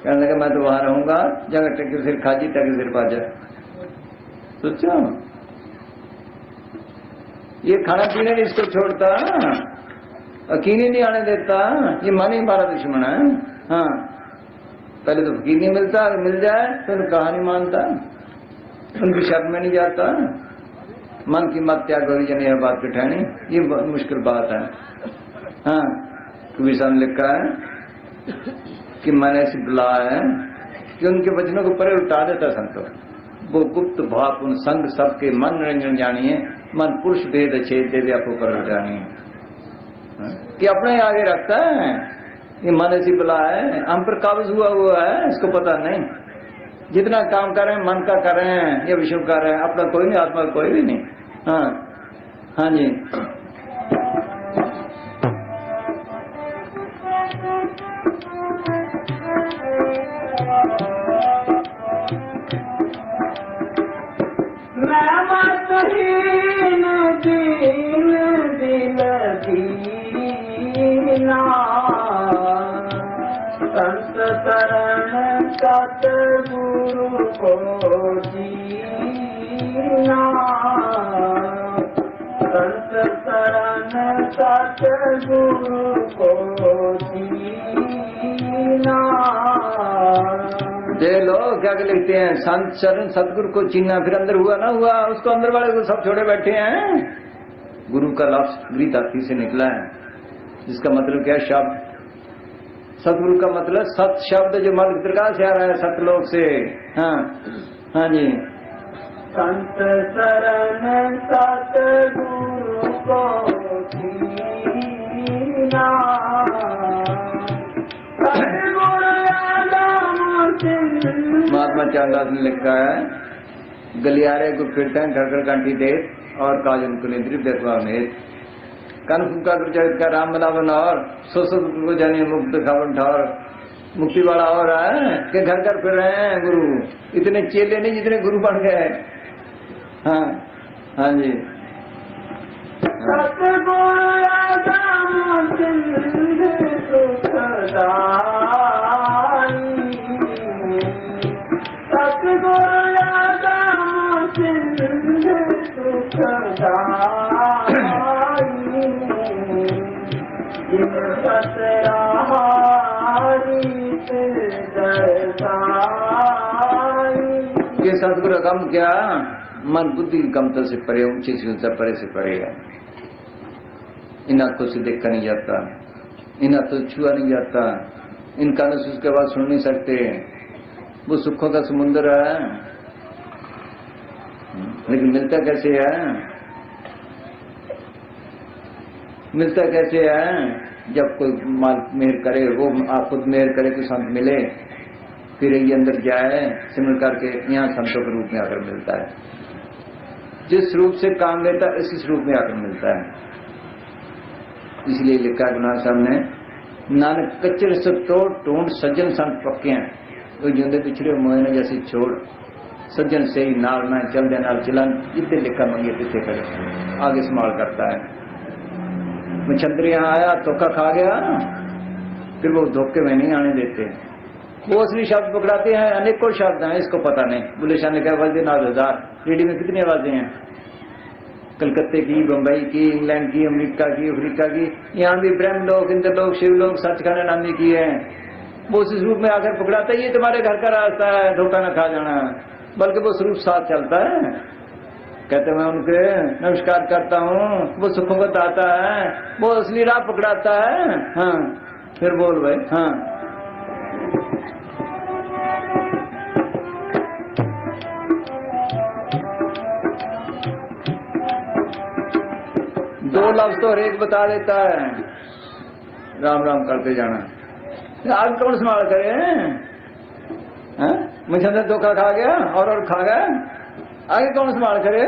कहने लगा मैं तो वहां रहूंगा जगह टके सिर खाजी टके सिर पाजा। सोचो, ये खाना पीना नहीं इसको छोड़ता, अकीनी नहीं आने देता, ये मन ही हमारा दुश्मन है। हाँ, पहले तो फकीर नहीं मिलता, अगर मिल जाए तो कहानी मानता, उनकी शर्म में नहीं जाता। मन की मत त्याग हो जन यह बात कठिनी, ये मुश्किल बात है। हाँ, कबीर साहब ने लिखा है कि मैंने ऐसी बुला है कि उनके वचनों को परे उठा देता संतो। वो गुप्त भाप उन संग सबके मन रंजन जानिए, मन पुरुष भेद छेद देवे आपको पर जानिए, कि अपने आगे रखता है। ये मन ऐसी बुला है, हम पर काबज हुआ है, इसको पता नहीं। जितना काम कर रहे हैं मन का कर रहे हैं या विष्णु कर रहे हैं, अपना कोई नहीं, आत्मा कोई भी नहीं। हाँ हाँ जी। मैं मतहीन दीन दिल दीना, को जीना, संत शरण सतगुरु को जीना। ये लोग क्या लिखते हैं, संत शरण सतगुरु को चीनना, फिर अंदर हुआ ना हुआ, उसको अंदर वाले को सब छोड़े बैठे हैं। गुरु का लफ्ज गीत हाथी से निकला है, जिसका मतलब क्या है, शब्द। सतगुरु का मतलब सत शब्द, जो मर्ग प्रकाश से आ रहा है सतलोक से। हाँ हाँ जी। संत शरण सतगुरु को जीना, महात्मा चांदास ने लिखा है, गलियारे को फिरते हैं घर घर घंटी दे, और काजन को निद्रित देखवा में कन फूका चरित का राम बनावन, और सो को जानिए मुक्त खावन ठार, मुक्ति वाला हो रहा है कि घर घर फिर रहे हैं गुरु। इतने चेले नहीं जितने गुरु बन गए। हाँ हाँ जी। ये सतगुरु कम क्या, मन बुद्धि की कमतर से परे, ऊंची से ऊंचा, परे से परे है। इन आंखों से देखा नहीं जाता, इन हाथों से छुआ नहीं जाता, इन कानों से उसके बाद सुन नहीं सकते। वो सुखों का समुद्र है, लेकिन मिलता कैसे है, मिलता कैसे है? जब कोई माल मेहर करे, वो आप खुद मेहर करे कि संत मिले, फिर ये अंदर जाए सिमर करके, यहाँ संतों के रूप में आकर मिलता है। जिस रूप से काम लेता है इसी रूप में आकर मिलता है। इसलिए लिखा गुना साहब ने, नानक कच्चे से तोड़ टूंढ सज्जन संत पक्के हैं, तो जिंदे पिछड़े मोहने जैसी छोड़, सज्जन से ही नाल ना चल दे नाल चलन, जितने लिखा मंगे तिथे करे, आगे संभाल करता है। मच्छंद्र यहाँ आया, धोखा खा गया, फिर वो धोखे में नहीं आने देते। वो असली शब्द पकड़ाते हैं, अनेकों शब्द हैं, इसको पता नहीं। बुल्ले शाह ने कहा आवाजें 9,000, रेडियो में कितनी आवाजें हैं, कलकत्ते की, बम्बई की, इंग्लैंड की, अमेरिका की, अफ्रीका की। यहाँ भी ब्रह्म लोग, इंद्र लोग, शिव लोग, सचखंड नामी की है। वो उस रूप में आकर पकड़ाता है, ये तुम्हारे घर का रास्ता है, धोखा न खा जाना, बल्कि वो स्वरूप साथ चलता है। कहते मैं उनके नमस्कार करता हूँ, वो सुखों को दाता है, वो असली राह पकड़ाता है। हाँ फिर बोल भाई। हाँ दो लफ्ज तो हर एक बता देता है, राम राम करते जाना। आग कौन संभाल करे? मुझे अंदर धोखा खा गया और खा गया, आगे कौन संभाल करे?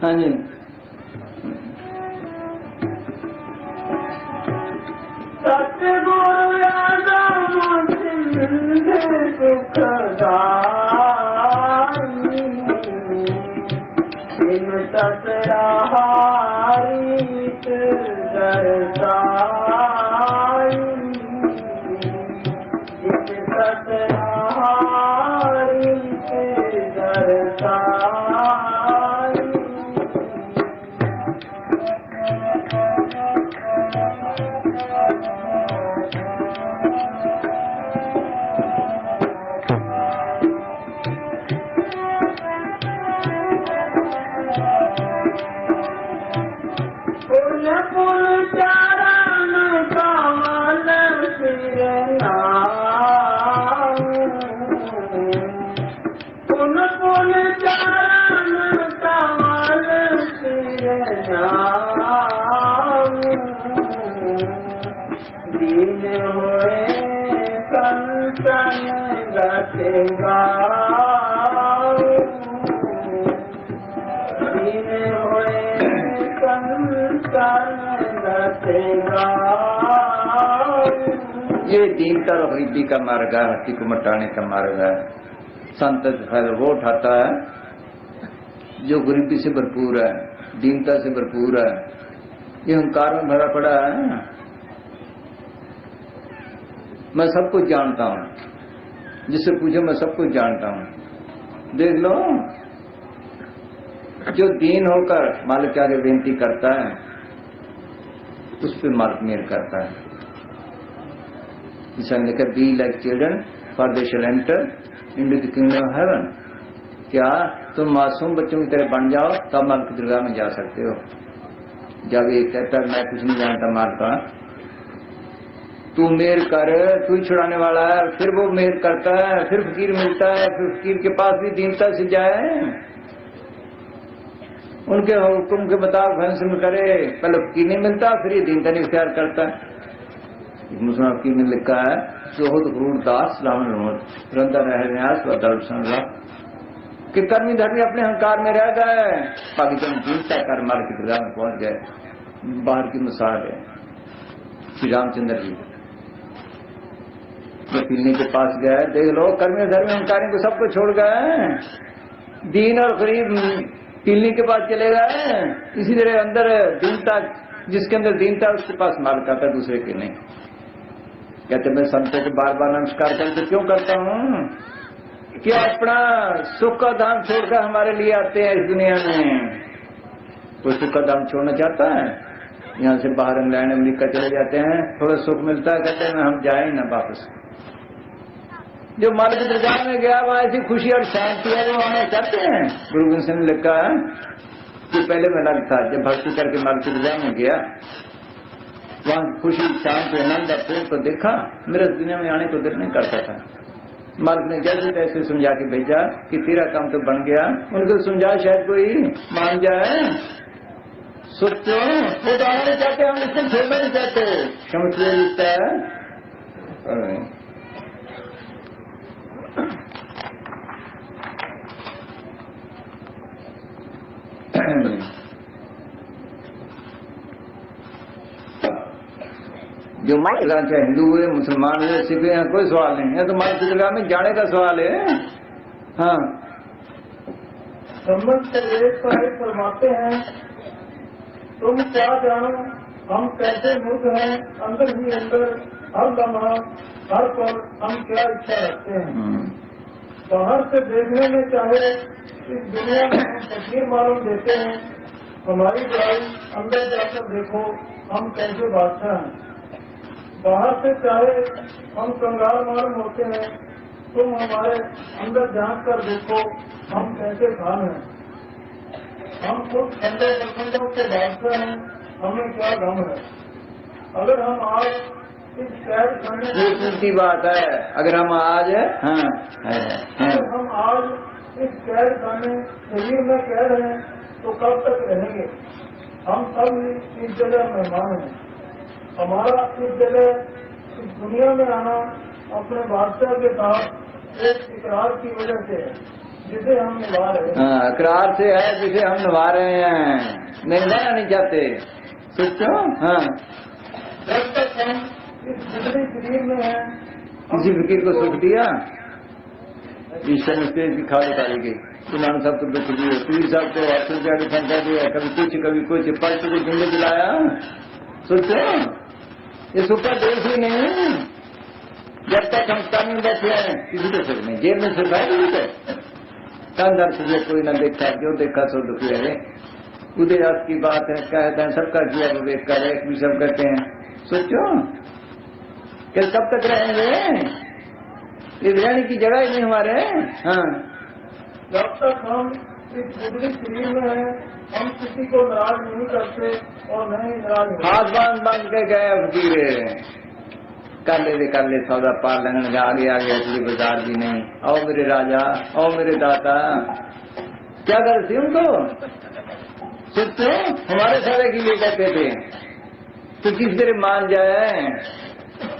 हाँ जी। सतगुरु सुखदाई, इन सतराहारित दरसाई, इन सतराहारित दरसाई। दीन होए कंचन गतेगा, दीन होए कंचन गतेगा। ये दीनता और गरीबी का मार्ग है, हस्ती को मटाने का मार्ग है। संत फायदा वो उठाता है जो गरीबी से भरपूर है, दीनता से भरपूर है। ये अहंकार में भरा पड़ा है, मैं सब कुछ जानता हूं, जिससे पूछो मैं सब कुछ जानता हूं। देख लो, जो दीन होकर मालिक के आगे बेनती करता है उस पर मालिक मेहर करता है। जिसे लिखा be like children for they shall enter into the kingdom of heaven. क्या तुम मासूम बच्चों की तरह बन जाओ तब मालिक की दरगाह में जा सकते हो। जब ये कहता है मैं कुछ नहीं जानता मालिक का, तू मेहर कर, तू ही छुड़ाने वाला है, फिर वो मेहर करता है, फिर फकीर मिलता है, फिर फकीर के पास भी दीनता से जाए, उनके हुक्म के मुताबिक फैसला करे। पहले फकीर नहीं मिलता, फिर ये दीनता नहीं इख्तियार करता। मुसलमान फकीर ने लिखा है जोहद दास कि कर्मी धर्मी अपने अहंकार में रह गए, पाकिस्तान दीनता कर मार की प्रजा में पहुंच गए। बाहर की मिसाल है श्री रामचंद्र जी जो पीलने के पास गए, देख लो कर्मी धर्मी अहंकारी को सबको छोड़ गए, दीन और गरीब पीलने के पास चले गए। इसी तरह अंदर दीनता, जिसके अंदर दीनता उसके पास माल खाता, दूसरे के नहीं। कहते मैं संतों को बार बार नमस्कार करके क्यों करता हूँ कि अपना सुख का धाम छोड़कर हमारे लिए आते हैं इस दुनिया में। कोई सुख का धाम छोड़ना चाहता है? यहाँ से बाहर इंग्लैंड अमेरिका चले जाते हैं, थोड़ा सुख मिलता है, कहते हैं हम जाए ना वापस। जो मालिक की दरगाह में गया वहां ऐसी खुशी और शांति है, वो हमें चाहते हैं। गुरु गोविंद सिंह ने लिखा कि पहले मैं अलग था, जब भक्ति करके मालिक की दरगाह में गया, वहां खुशी शांति आनंद और प्रेम को देखा, मेरे दुनिया में आने को दिल नहीं करता था। मालिक ने जैसे तैसे समझा के भेजा कि तेरा काम तो बन गया। उनको समझा शायद कोई मान जाए। सोचो वो तो आना नहीं चाहते, हम इसको छोड़ना नहीं चाहते। समझते है जो मालिक चाहे हिंदू हुए, मुसलमान हुए, सिख हुए, कोई सवाल नहीं है। तो मालिक की दरगाह में जाने का सवाल है। हाँ, संबंध से एक फरमाते हैं, तुम क्या जानो हम कैसे मूर्ख हैं, अंदर ही अंदर हर लम्हा हर पल हम क्या इच्छा रखते हैं। बाहर से देखने में चाहे इस दुनिया में हम तस्वीर मालूम देते हैं, हमारी बुराई अंदर जाकर देखो हम कैसे बादशाह हैं। बाहर से चाहे हम कंगाल मालूम होते हैं, तुम हमारे अंदर झांक कर देखो हम कैसे खान हैं। हम खुद ठंडे प्रखंडों के बादशाह हैं, हमें क्या गम है। अगर हम आज इस कैद खाने की बात है, अगर हम आज अगर हम आज इस कैद खाने शरीर में कैद हैं तो कब तक रहेंगे। हम सब इस जगह मेहमान हैं। हमारा इस जगह इस दुनिया में आना अपने बादशाह के साथ एक इकरार की वजह से है जिसे हम निभा रहे हैं। इकरार से है जिसे हम निभा रहे हैं, निभाना नहीं चाहते। सोचो जब तक हम इस जिंदगी शरीर में हैं, किसी फकीर को सुख दिया, ईश्वर ने पेट की खाल उतारी गई। इमाम साहब को दुख दिए, पीर साहब को ऑक्सीजन के आगे फंसा दिया, कभी कुछ पढ़ के जिंदगी दिलाया। सोचो ये सुख का देश ही नहीं। जब तक हम तन में बैठे हैं किसी को सुख नहीं, जेल में सुख है किसी को। तन दर तुझे कोई न देखा, जो देखा सो दुखी है। उदयरात की बात है, कहते हैं सबका किया विवेक कर, एक भी सब कहते हैं। सोचो कि कब तक रहेंगे, ये रहने की जगह ही नहीं हमारे। हाँ, जब तक हम इस जिंदगी शरीर में हैं हम किसी को नाराज नहीं करते और नहीं नाराज होते। हाथ बांध के गए फकीर, कर ले सौदा पार लगन का, आगे असली बाजार भी नहीं। आओ मेरे राजा, आओ मेरे दाता, क्या करती उनको। सोचते हमारे सारे के लिए कहते थे तो किस तरह मान जाए,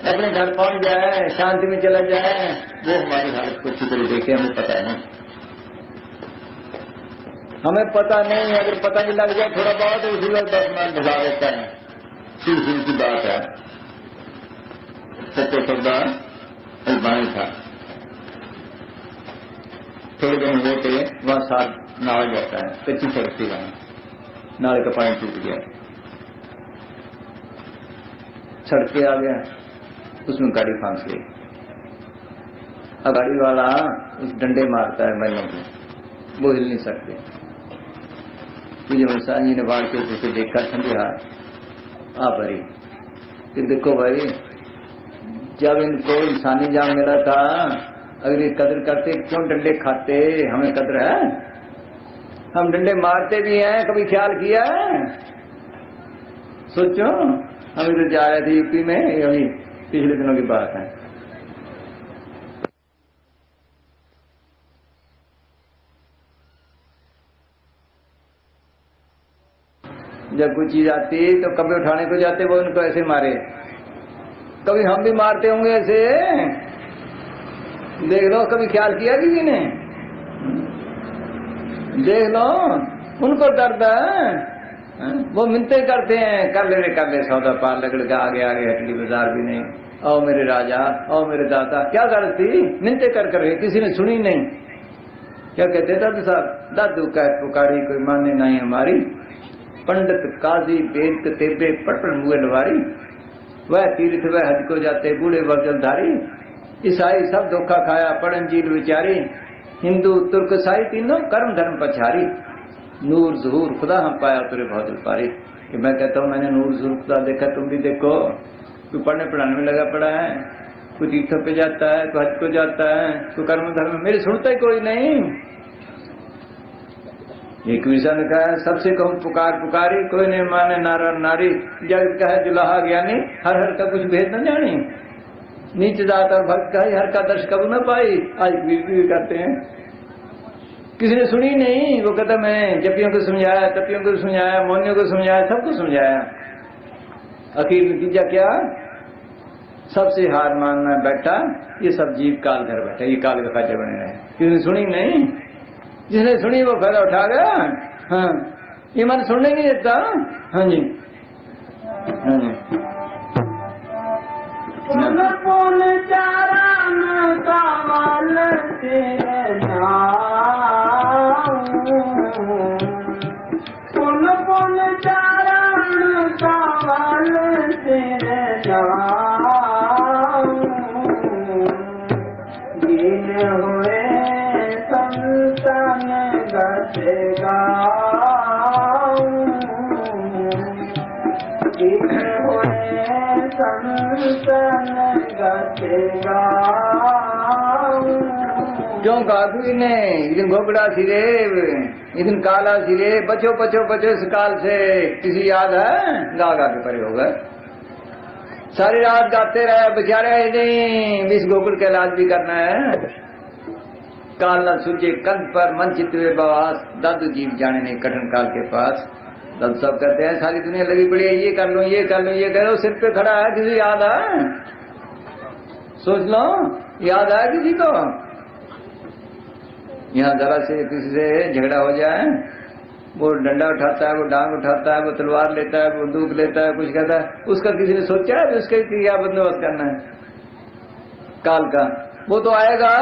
अपने घर पहुंच जाए, शांति में चला जाए। वो हमारी हालत को अच्छी तरह देखे, हमें पता नहीं। हमें पता नहीं, अगर पता भी लग जाए थोड़ा बहुत तो उसी वक्त बस मान बुला देता है। सीधी की बात है। सत्य शब्द अजमानी था, थोड़े दिन हुए थे, वहां साथ नाव जाता है, कच्ची सड़क थी, वहां नाले का पानी टूट गया, सड़क पे आ गया, उसमें गाड़ी फांस गई। गाड़ी वाला उस डंडे मारता है बैलों को, वो हिल नहीं सकते। जब इंसान जी ने बाढ़ के उसे देखा ठंडी हाथ आ भरी कि देखो भाई, जब इनको इंसानी जान मिला था, अगर ये कदर करते क्यों डंडे खाते? हमें कदर है? हम डंडे मारते भी हैं, कभी ख्याल किया है? सोचो, हम इधर जा रहे थे यूपी में, अभी पिछले दिनों की बात है। जब कोई चीज आती तो कभी उठाने को जाते, वो उनको ऐसे मारे। कभी हम भी मारते होंगे ऐसे, देख लो, कभी ख्याल किया किसी ने? देख लो, उनको दर्द है, वो मिन्नतें करते हैं, कर ले सौदा पार, लगड़ के आगे आगे हटली बाजार भी नहीं, आओ मेरे राजा, आओ मेरे दाता। क्या करती? मिन्नतें कर कर किसी ने सुनी नहीं। क्या कहते दादू साहब? दादू कह पुकारी कोई माने नहीं हमारी, पंडित काजी वेद तेबे पटन मुए नवारी, वह तीर्थ वह हज को जाते बूढ़े वजलधारी, ईसाई सब धोखा खाया पढ़न जील विचारी, हिंदू तुर्क ईसाई तीनों कर्म धर्म पछारी, नूर जहूर खुदा हम पाया तुरे बहुत पारी। कि मैं कहता हूँ मैंने नूर जहूर खुदा देखा, तुम भी देखो। कोई पढ़ने पढ़ाने में लगा पड़ा है, कोई तीर्थों पे जाता है, कोई हज को जाता है, कोई कर्म धर्म, मेरी सुनता ही कोई नहीं। एक विषय ने कहा सबसे कहूँ पुकार पुकारी, कोई नहीं माने नारा नारी, जग कहे जुलाहा ज्ञानी, हर हर का कुछ भेद न जानी, नीच जात और भक्त कहे हर का दर्श कबू न पाई। आज भी करते हैं, किसी ने सुनी नहीं। वो कहता मैं जपियों को समझाया, तपियों को समझाया, मौनियों को समझाया, सबको समझाया, आखिर नतीजा क्या? सबसे हार मानना बैठा, ये सब जीव काल घर बैठा, ये काल का खाचा बने रहे। किसी ने सुनी नहीं, जिसने सुनी वो फायदा उठा गया। हाँ, ये मन सुनने नहीं देता। हाँ जी, हाँ जी। पुन पुन चरण कमल तेरे नाम, पुन पुन चरण कमल तेरे नाम, दीन हुए संतन गति गाऊं, दीन हुए संतन गति गाऊं। क्यों गाधु ने इधन घोगड़ा सिरे, इधन काला सिरे, बचो बचो बचो इस काल से। किसी याद है? गा गा के परे हो गए, सारी रात गाते रहे बेचारे। नहीं, इस गोकुल का इलाज भी करना है। काल न सूझे कंध पर मन चितवे बवास, दादू जीव जाने नहीं कठिन काल के पास। दादू सब कहते हैं सारी दुनिया लगी पड़ी है, ये कर लो ये कर लो ये करो, सिर पे खड़ा है। किसी याद है? सोच लो, याद है किसी को? यहाँ जरा से किसी से झगड़ा हो जाए, वो डंडा उठाता है, वो डांग उठाता है, वो तलवार लेता है, वो बंदूक लेता है, कुछ कहता है। उसका किसी ने सोचा है उसके क्या बंदोबस्त करना है काल का? वो तो आएगा,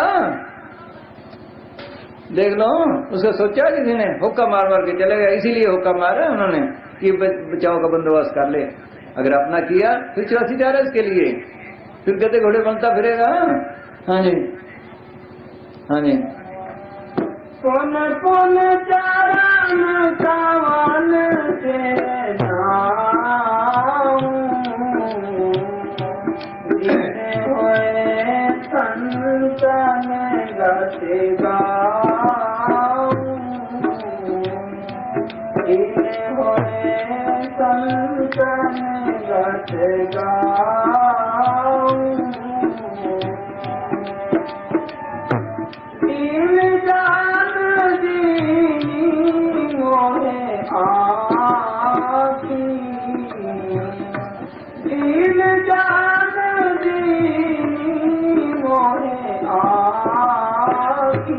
देख लो। उसका सोचा किसी ने? हुक्का मार मार के चले गए, इसीलिए हुक्का मारा उन्होंने कि बचाव का बंदोबस्त कर ले। अगर अपना किया फिर 84 जा रहा है इसके लिए, फिर कहते घोड़े बनता फिरेगा। हाँ जी, हाँ जी। पुन पुन चरण कमल तेरे नाम, दीन हुए संतन गति गाऊं, दीन हुए संतन गति गाऊं। दीन जान दीनी मोहे आकी, दीन जान दीनी मोहे आकी,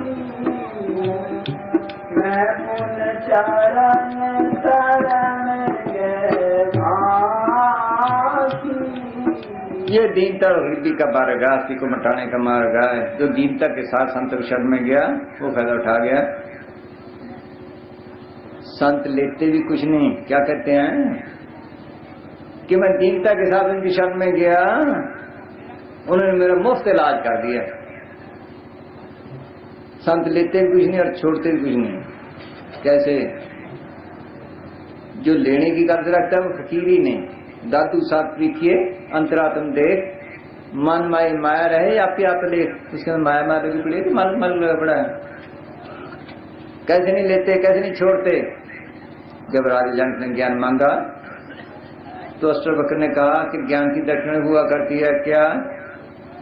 मैं पुन चरण शरण के भाकी। ये दीनता और हृदय का मार्ग है, आस्ती को मटाने का मार्ग है। जो दीनता के साथ संत के शरण में गया वो फायदा उठा गया। संत लेते भी कुछ नहीं, क्या कहते हैं कि मैं दीनता के साथ उनकी शरण में गया, उन्होंने मेरा मुफ्त इलाज कर दिया। संत लेते भी कुछ नहीं और छोड़ते भी कुछ नहीं। कैसे? जो लेने की कर्ज रखता है वो फकीर ही नहीं। दातु साथ प्रीखिए अंतरात्म देख, मन माई माया रहे या आप ले, उसके अंदर माया माया लगी पड़ी है, मन मन लगा पड़ा है। कैसे नहीं लेते, कैसे नहीं छोड़ते? जब राजा जनक ने ज्ञान मांगा तो अष्टवक्र ने कहा कि ज्ञान की दक्षिणा हुआ करती है क्या?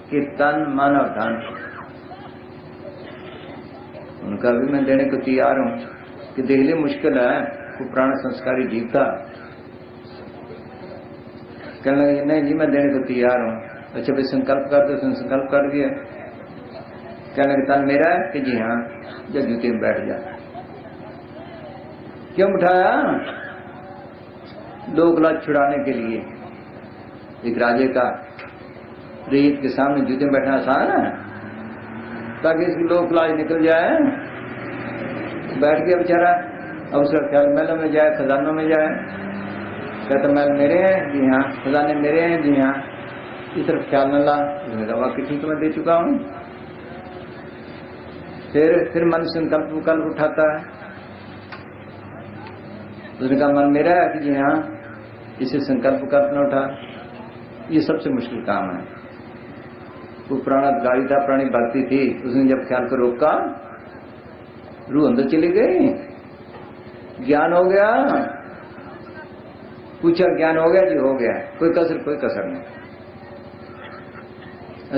कि तन मन और धन। उनका भी मैं देने को तैयार हूं कि देख ले मुश्किल है, वो प्राण संस्कारी जीव था। कहने लगे नहीं जी मैं देने को तैयार हूं। अच्छा भाई संकल्प कर दो, संकल्प कर दिया। कहने लगे तन मेरा है? कि जी हाँ। जब जूते में बैठ जा। क्यों बिठाया? लोक लाज छुड़ाने के लिए। एक राजे का रैयत के सामने जूते में बैठना आसान है, ताकि इसकी लोक लाज निकल जाए। बैठ गया बेचारा, अब उसका ख्याल महलों में जाए, खजानों में जाए। कहते महल मेरे हैं? जी हाँ। खजाने मेरे हैं? जी हाँ। इस तरफ ख्याल न ला। उसने कहा वाकई ठीक मैं दे चुका हूं। फिर मन संकल्प विकल्प उठाता है। उसने कहा मन मेरा है? कि जी हाँ। इसे संकल्प विकल्प न उठा। ये सबसे मुश्किल काम है। वो प्राणाधिकारी था, प्राणी भक्ति थी, उसने जब ख्याल को रोका रूह अंदर चली गई। ज्ञान हो गया। पूछा ज्ञान हो गया? जी हो गया। कोई कसर नहीं।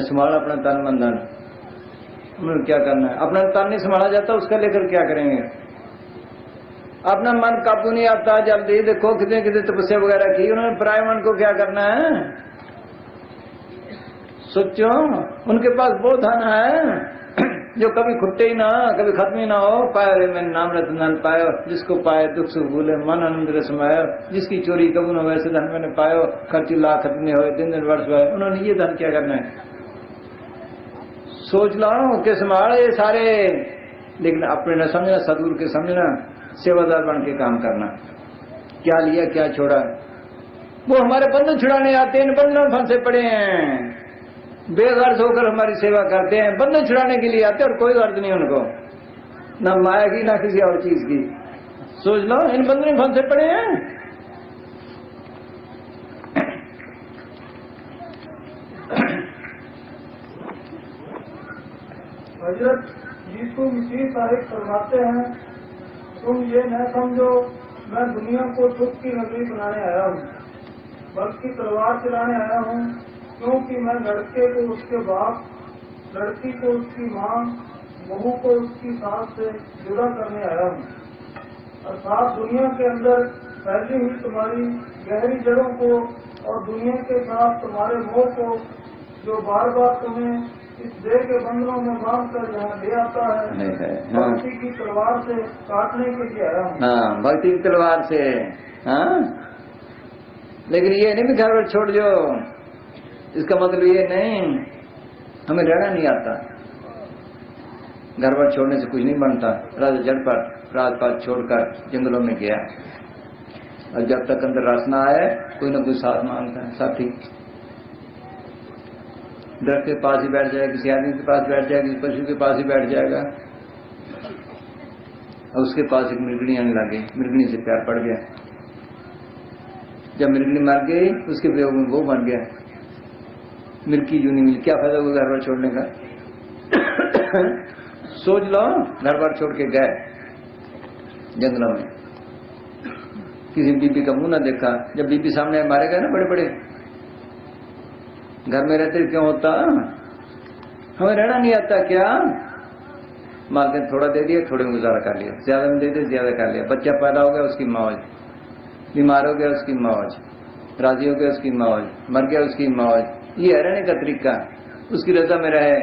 संभाला अपना तन मन धन। उन्होंने क्या करना है? अपना तन नहीं संभाला जाता, उसका लेकर क्या करेंगे? अपना मन काबू नहीं आता। जल्दी देखो कितने कितने तपस्या वगैरह की उन्होंने, पराय मन को क्या करना है? सोचो, उनके पास वो धन है जो कभी खुट्टे ही ना, कभी खत्म ही ना हो। पायो रे मैंने नाम रतन पायो, जिसको पाए दुख सुख भूले मन आनंद रस समायो। जिसकी चोरी कबू न वैसे धन मैंने पायो, खर्ची लाख खत्म हो दिन दिन वर्ष हुए। उन्होंने ये धन क्या करना है? सोच लो कि संभाले ये सारे, लेकिन अपने न समझना, सदगुरु के समझना, सेवादार बन के काम करना। क्या लिया क्या छोड़ा? वो हमारे बंधन छुड़ाने आते हैं, इन बंधनों में फंसे पड़े हैं, बेगर्ज होकर हमारी सेवा करते हैं। बंधन छुड़ाने के लिए आते हैं और कोई गर्ज नहीं उनको, ना माया की ना किसी और चीज की। सोच लो इन बंधनों में फंसे पड़े हैं। हजरत यीशु मसीह साहिब फरमाते हैं, तुम ये न समझो मैं दुनिया को सुख की नगरी बनाने आया हूँ, बल्कि तलवार चलाने आया हूँ। क्योंकि मैं लड़के को उसके बाप, लड़की को उसकी माँ, बहू को उसकी सास से जुदा करने आया हूँ। अर्थात दुनिया के अंदर फैली हुई तुम्हारी गहरी जड़ों को और दुनिया के साथ तुम्हारे मोह को, जो बार बार तुम्हें इस देह के बंधनों में बांध कर यहाँ ले आता है, भक्ति की तलवार से काटने के लिए आया हूँ। हाँ, भक्ति की तलवार से। हाँ, लेकिन ये नहीं भी घर पर छोड़ जो, इसका मतलब ये नहीं हमें रहना नहीं आता। घर पर छोड़ने से कुछ नहीं बनता। राजा झटपट राजपाट छोड़कर जंगलों में गया, और जब तक अंदर रस ना आए कोई ना कोई साथ मांगता है, साथी। दरख्त के पास ही बैठ जाएगा, किसी आदमी के पास बैठ जाएगा, किसी पशु के पास ही बैठ जाएगा। और उसके पास एक मृगणी आने लगी, मृगणी से प्यार पड़ गया। जब मृगणी मर गई उसके वियोग में वो मर गया, मिल्की जूनी मिल। क्या फायदा हुआ घर बार छोड़ने का? सोच लो, घर बार छोड़ के गए जंगलों में, किसी बीबी का मुंह ना देखा। जब बीबी सामने मारे गए ना बड़े बड़े, घर में रहते क्यों होता? हमें रहना नहीं आता क्या? माँ ने थोड़ा दे दिया, थोड़े में गुजारा कर लिया, ज्यादा में दे दिया, ज्यादा कर लिया। बच्चा पैदा हो गया उसकी मौज, बीमार हो गया उसकी मौज, राजी हो गया उसकी मौज, मर गया उसकी मौज। ये है रहने का तरीका, उसकी रजा में रहे।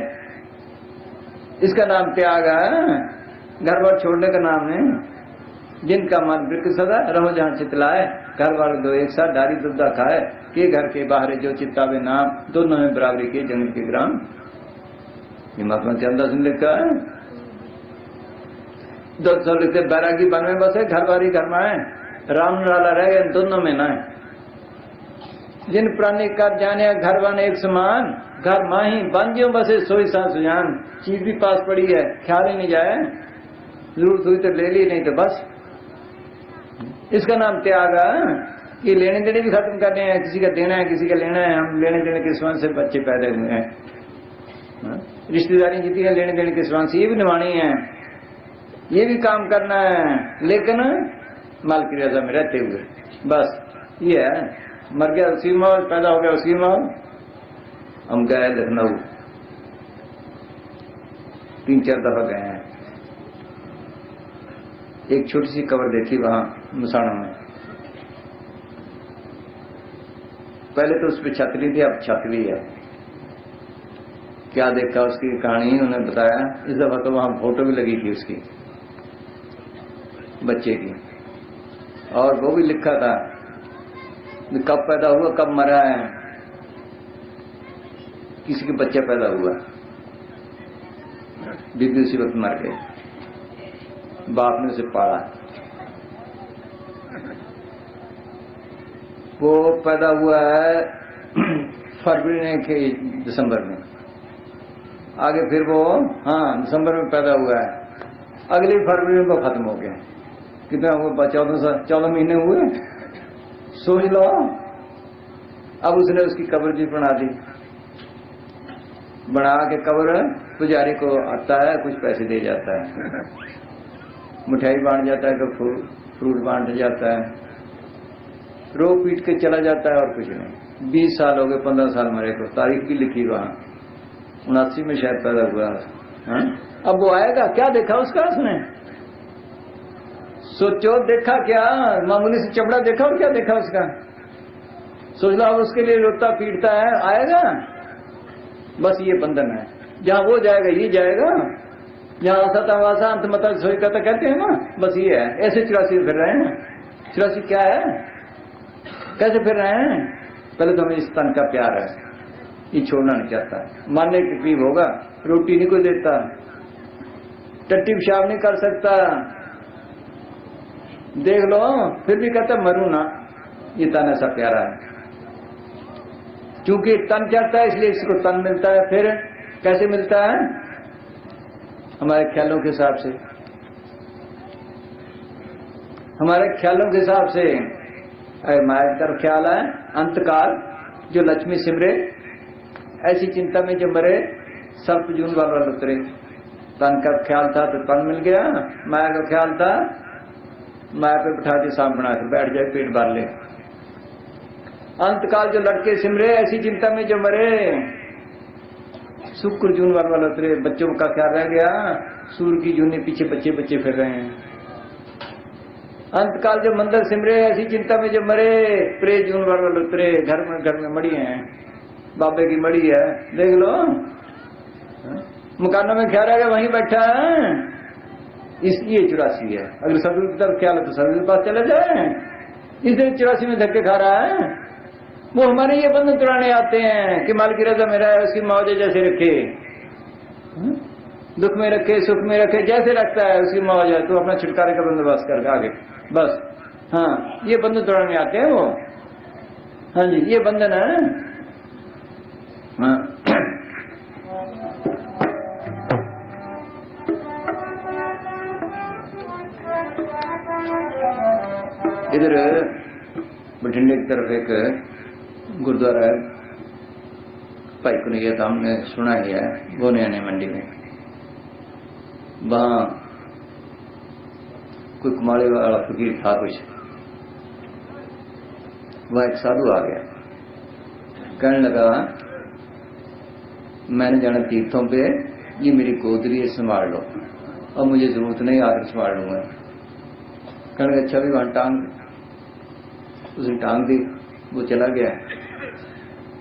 इसका नाम त्याग है, घर बार छोड़ने का नाम नहीं। जिनका मन बिल्क सदा रहो जहाँ चितलाए, घर वाले दो एक साथ डारी दुद्धा खाए। के घर के बाहर जो चित्तावे नाम, दोनों में बराबरी के जंगल के ग्राम। ये महात्मा चंदा सुन लिखा है। दो सौ लिखते बैरागी बन में बसे, घर बारी घर में है, राम लाला रह गए दोनों में ना है। जिन प्राणी कर जाने घर बने एक समान, घर माही बांझियों बसे सोई सा सुजान। चीज भी पास पड़ी है, ख्याल ही नहीं जाए, जरूरत हुई तो ले ली, नहीं तो बस। इसका नाम त्याग है। कि लेने देने भी खत्म करने हैं, किसी का देना है किसी का लेना है। हम लेने देने के स्वान से बच्चे पैदा हुए हैं, रिश्तेदारी जितनी है लेने देने के स्वान से, ये भी निभानी है, ये भी काम करना है, लेकिन माल की रजा में रहते हुए। बस ये है, मर गया उसी माहौल, पैदा हो गया उसी माहौल। हम गए लखनऊ, 3-4 दफा गए हैं। एक छोटी सी कब्र देखी वहां मुसाणों में। पहले तो उस पर छतरी थी, अब छत भी है। क्या देखा उसकी कहानी उन्होंने बताया। इस दफा तो वहां फोटो भी लगी थी उसकी बच्चे की, और वो भी लिखा था कब पैदा हुआ कब मरा है। किसी के बच्चा पैदा हुआ, बीबी उसी वक्त मर गए, बाप ने उसे पाला। वो पैदा हुआ है फरवरी ने के दिसंबर में, आगे फिर वो दिसंबर में पैदा हुआ है, अगली फरवरी में वो खत्म हो गया। कितना हुआ? 14 महीने हुए, सोच लो। अब उसने उसकी कब्र भी बना दी, बना के कब्र पुजारी को आता है, कुछ पैसे दे जाता है, मिठाई बांट जाता है, तो फ्रूट बांट जाता है, रो पीट के चला जाता है और कुछ नहीं। 20 साल हो गए, 15 साल मरे को, तारीख भी लिखी वहां 79 में शायद पैदा हुआ। अब वो आएगा, क्या देखा उसका उसने? सोचो, देखा क्या? मामूली से चमड़ा देखा और क्या देखा उसका? सोच लो, अब उसके लिए रोता पीटता है, आएगा? बस ये बंधन है, जहां वो जाएगा ये जाएगा, जहां असता वासा अंत मता सोई कहता कहते हैं ना, बस ये है। ऐसे 84 फिर रहे हैं। 84 क्या है, कैसे फिर रहे हैं? पहले तो हमें इस तन का प्यार है, ये छोड़ना नहीं चाहता, मानने के करीब होगा, रोटी नहीं कोई देता, टट्टी पेशाब नहीं कर सकता, देख लो, फिर भी कहता मरू ना। ये तन ऐसा प्यारा है, क्योंकि तन चाहता है इसलिए इसको तन मिलता है। फिर कैसे मिलता है? हमारे ख्यालों के हिसाब से, हमारे ख्यालों के हिसाब से। माया का ख्याल है अंतकाल, जो लक्ष्मी सिमरे, ऐसी चिंता में जो मरे, सर्प जून वाला उतरे। तन का ख्याल था तो तन मिल गया, माया का ख्याल था माया पे बिठा के सांप बना के बैठ जाए, पेट भर ले। अंतकाल जो लड़के सिमरे, ऐसी चिंता में जो मरे, शुक्र जून वाला उतरे। बच्चों का ख्याल रह गया, सूर्य की जूने पीछे बच्चे बच्चे फिर रहे हैं। अंतकाल जो मंदिर सिमरे, ऐसी चिंता में जो मरे, प्रे जून वाला उतरे। घर में मड़ी है, बाबे की मड़ी है, देख लो। मकानों में ख्याल है, वहीं बैठा है, इसलिए 84 है। अगर सदगुरु की तरफ ख्याल है तो सदगुरु के पास चले जाए, इसलिए 84 में धक्के खा रहा है। वो हमारे ये बंधन तोड़ाने आते हैं कि माल की रजा में रहे, उसकी मौजे जैसे रखे, दुख में रखे सुख में रखे, जैसे रखता है उसकी मौज है, तो अपना छुटकारे का बंदोबस्त करके आगे बस। ये बंधन तोड़ाने आते हैं वो। हाँ जी, ये बंधन है। इधर बठिंडे की तरफ एक गुरुद्वारा है, भाई को नहीं था, हमने सुना ही है, गोनियाने मंडी में। वहां कोई कुमाड़ी वाला फकीर था कुछ, वह एक साधु आ गया, कहने लगा मैंने जाना तीर्थों पे, ये मेरी गोदरी है, संभाल लो, अब मुझे जरूरत नहीं, आकर संभाल लूंगा। कहने लगा अच्छा भी वहां टांग, उसने टांग दी, वो चला गया,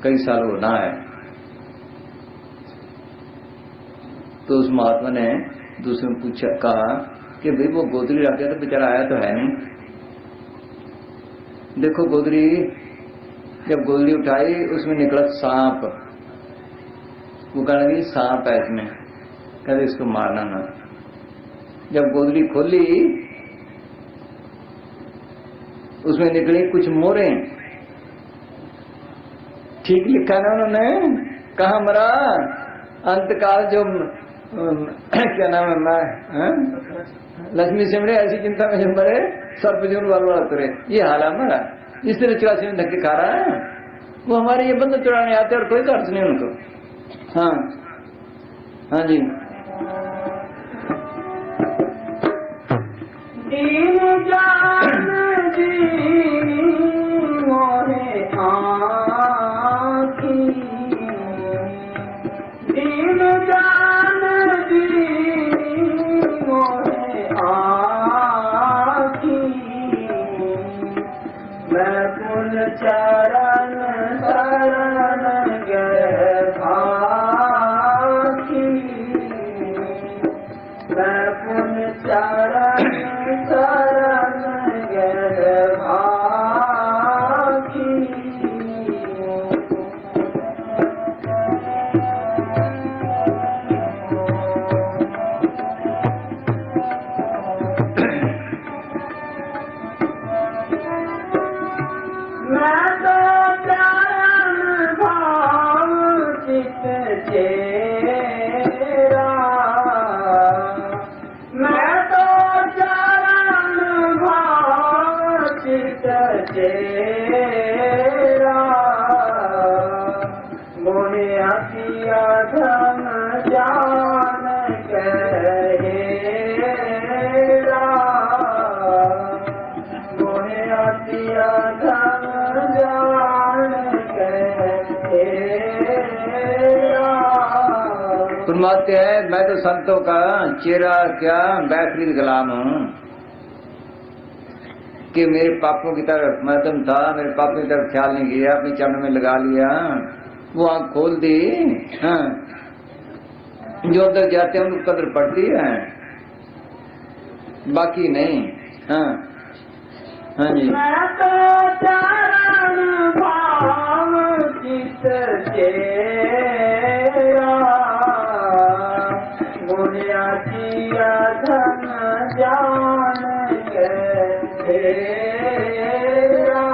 कई साल वो ना है। तो उस महात्मा ने दूसरे में पूछा, कहा कि भाई वो गोदरी रख गया तो बेचारा आया तो है नहीं। देखो गोदरी, जब गोदरी उठाई उसमें निकला सांप। वो कहने लगी सांप है इसमें, कहते इसको मारना ना। जब गोदरी खोली उसमें निकली कुछ मोरें, ठीक लिखा ना उन्होंने, कहा मरा अंतकाल जो क्या नाम है मैं लक्ष्मी सिमरे ऐसी चिंता में जब मरे सर्पजून वाला तुरे, ये हाल है हमारा। इस तरह 84 में धक्के खा रहा है वो, हमारे ये बंद चुराने आते और कोई अर्थ नहीं उनको। हाँ हाँ जी। दीन जान दीनी मोहे आँखी, दीन जान दीनी मोहे आँखी, मैं पुन चरण शरण गए भाखी, मैं पुन चरण शरण गए भाखी। मैं तो चरण भाव चित चेरा, मैं तो चरण भाव चित चेरा, मोहे अतिया धन जान कहेरा, मोहे अतिया धन जान कहेरा। फरमाते हैं मैं तो संतों का चेहरा क्या बैटरी गुलाम हूँ, कि मेरे पापों की तरफ मैं तुम था, मेरे पापों की तरफ ख्याल नहीं किया, अपने चरण में लगा लिया, वो आँख खोल दी। हाँ जो उधर जाते हैं उनको कदर पड़ती है, बाकी नहीं। हाँ हाँ जी। मैं तो चरण भाव चित चेरा, मुनिया किया धन जान कहेरा,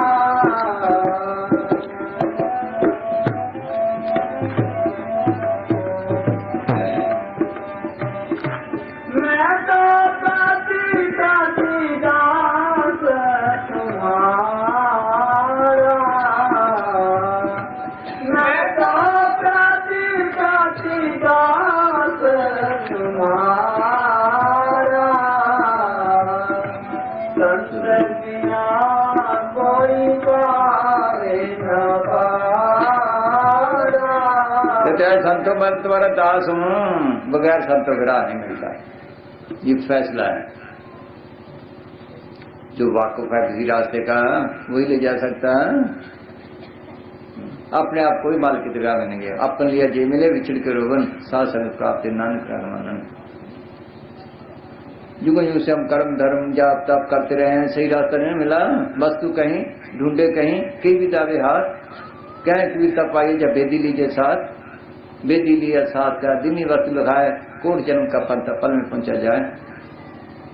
मैं तो पति दास तुम्हारा, मैं तो पति दास तुम्हारा, संत बिना कोई पावे न पारा। चाहे संतों मैं तुम्हारा दास हूँ, बगैर संतों का राह नहीं मिलता। ये फैसला है, जो वाकुफ है किसी रास्ते का वही ले जा सकता है। अपने आप कोई माल की दरगाह में नहीं गया, अपन लिया जे मिले विछड़ के रोगन, साथ संगत प्राप्त नानक रामानंद। युगों युग से हम कर्म धर्म जाप तप करते रहे हैं, सही रास्ता नहीं मिला, वस्तु कहीं ढूंढे कहीं, कई भी दावे हाथ, कहें कबीरता पाइए जब बेदी लीजिए साथ, बेदी लिया साथ का दिनी वस्तु लगाए, कोट जन्म का पंथ पल में पहुंचा जाए।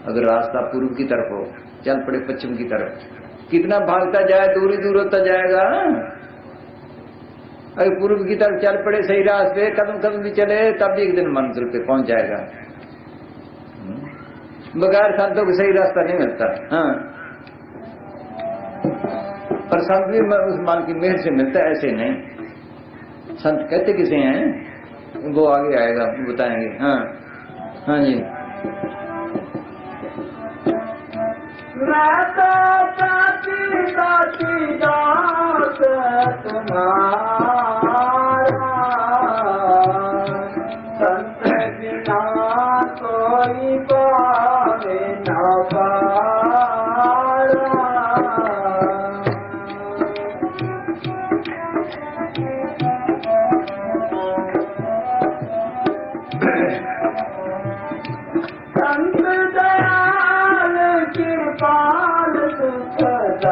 अगर रास्ता पूर्व की तरफ हो, चल पड़े पश्चिम की तरफ, कितना भागता जाए दूरी दूर होता जाएगा। अगर पूर्व की तरफ चल पड़े सही रास्ते, कदम कदम भी चले, तब भी एक दिन मंजिल पे पहुंच जाएगा। बगैर संतों को सही रास्ता नहीं मिलता। हाँ पर संत भी उस माल की मेहर से मिलता है, ऐसे नहीं। संत कहते किसे हैं वो आगे आएगा, बताएंगे। हाँ हाँ जी। मैं तो पति दास तुम्हारा, संत बिना कोई पावे न पारा। संत दयाल कृपाल सुखदाई,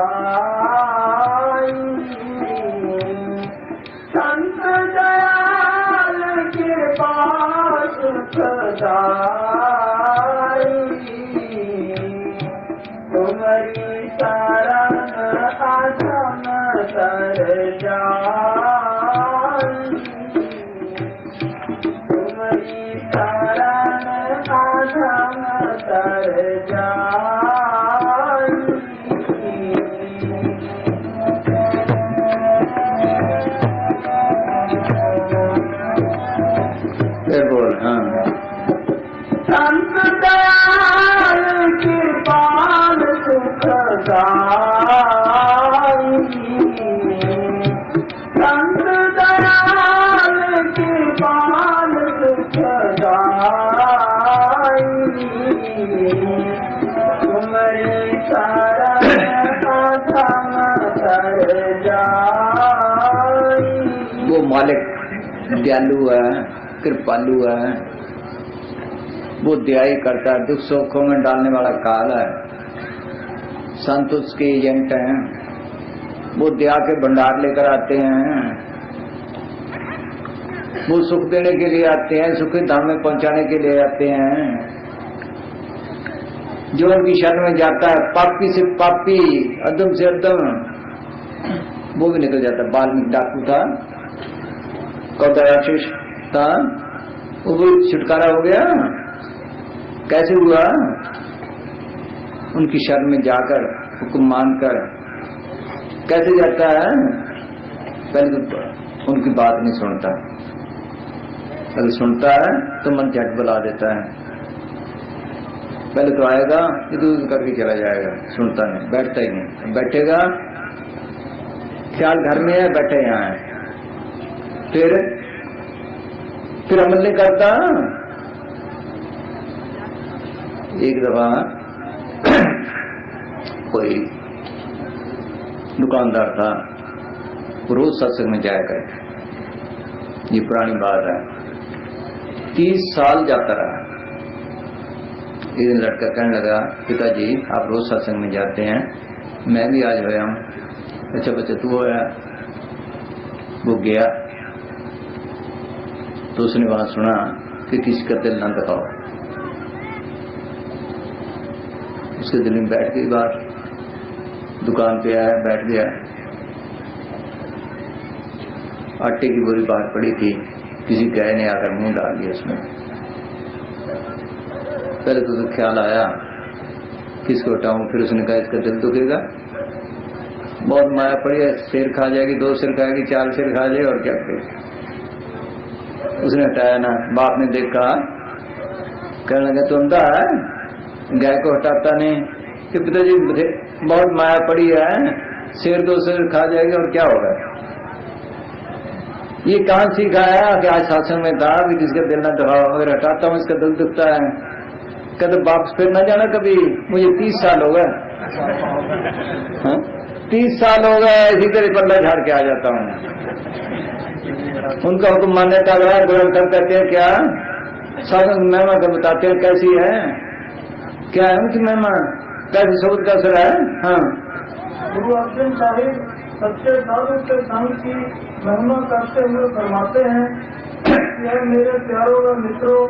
संत दयाल कृपाल सुखदाई, तुम्हारी शरण अधम तर जाई। तर जाई। फिर बोल। हाँ, संत दयाल कृपाल सुखदाई। संत दयाल कृपाल सुखदाई। तुम्हारी शरण अधम तर जाई। वो मालिक दयालु है, कृपालु है, वो दयाई करता है, दुख सुखों में डालने वाला काल है। संत उसके एजेंट हैं, वो दया के भंडार लेकर आते हैं, वो सुख देने के लिए आते हैं, सुखी धाम में पहुंचाने के लिए आते हैं। जो उनकी शरण में जाता है, पापी से पापी, अदम से अदम, वो भी निकल जाता है। वाल्मीकि डाकू था, कौतराक्षस था, वो भी छुटकारा हो गया। कैसे हुआ? उनकी शरण में जाकर, हुक्म मानकर। कैसे जाता है? पहले तो उनकी बात नहीं सुनता, पहले सुनता है तो मन झट बुला देता है। पहले तो आएगा, इधर करके चला जाएगा, सुनता नहीं, बैठता ही नहीं। बैठेगा, ख्याल घर में है, बैठे यहाँ है, फिर अमल नहीं करता। एक दफा कोई दुकानदार था, रोज सत्संग में जाया करता, ये पुरानी बात है, 30 साल जाता रहा। एक दिन लड़का कहने लगा, पिताजी आप रोज सत्संग में जाते हैं, मैं भी आज होया हूं। अच्छा बच्चा तू होया? वो गया तो उसने वहां सुना कि किसी का दिल न दिखाओ। उसके दिल में बैठ गई बात, दुकान पे आया, बैठ गया। आटे की बुरी बात पड़ी थी, किसी गाय ने आकर मुंह डाल दिया उसमें। पहले तो ख्याल आया किसको हटाऊं, फिर उसने कहा इसका दिल दुखेगा, बहुत माया पड़ी है, शेर खा जाएगी, 2 शेर खाएगी, 4 शेर खा जाए और क्या करेगी। उसने हटाया ना। बाप ने देखा, कहने लगा तो अंधा है, गाय को हटाता नहीं। कि पिताजी बहुत माया पड़ी है, शेर 2 शेर खा जाएगी और क्या होगा। ये कहां सिखाया कि आज शासन में था कि जिसका दिल न दबाओ, अगर हटाता हूं इसका दिल दुखता है। कहते वापस फिर न जाना कभी, मुझे 30 साल हो गए, 30 साल हो गए इसी तरह पल्ला झाड़ के आ जाता हूं। उनका हुक्म मानने का ग्रंथ कहते हैं क्या, शासन महिमा का बताते हैं कैसी है, क्या है उनकी महिमा, कैसे शब्द का असर है। हाँ, गुरु अर्जन साहिब सच्चे साधु के संग की महिमा करते हुए फरमाते हैं, यह मेरे प्यारों व मित्रों,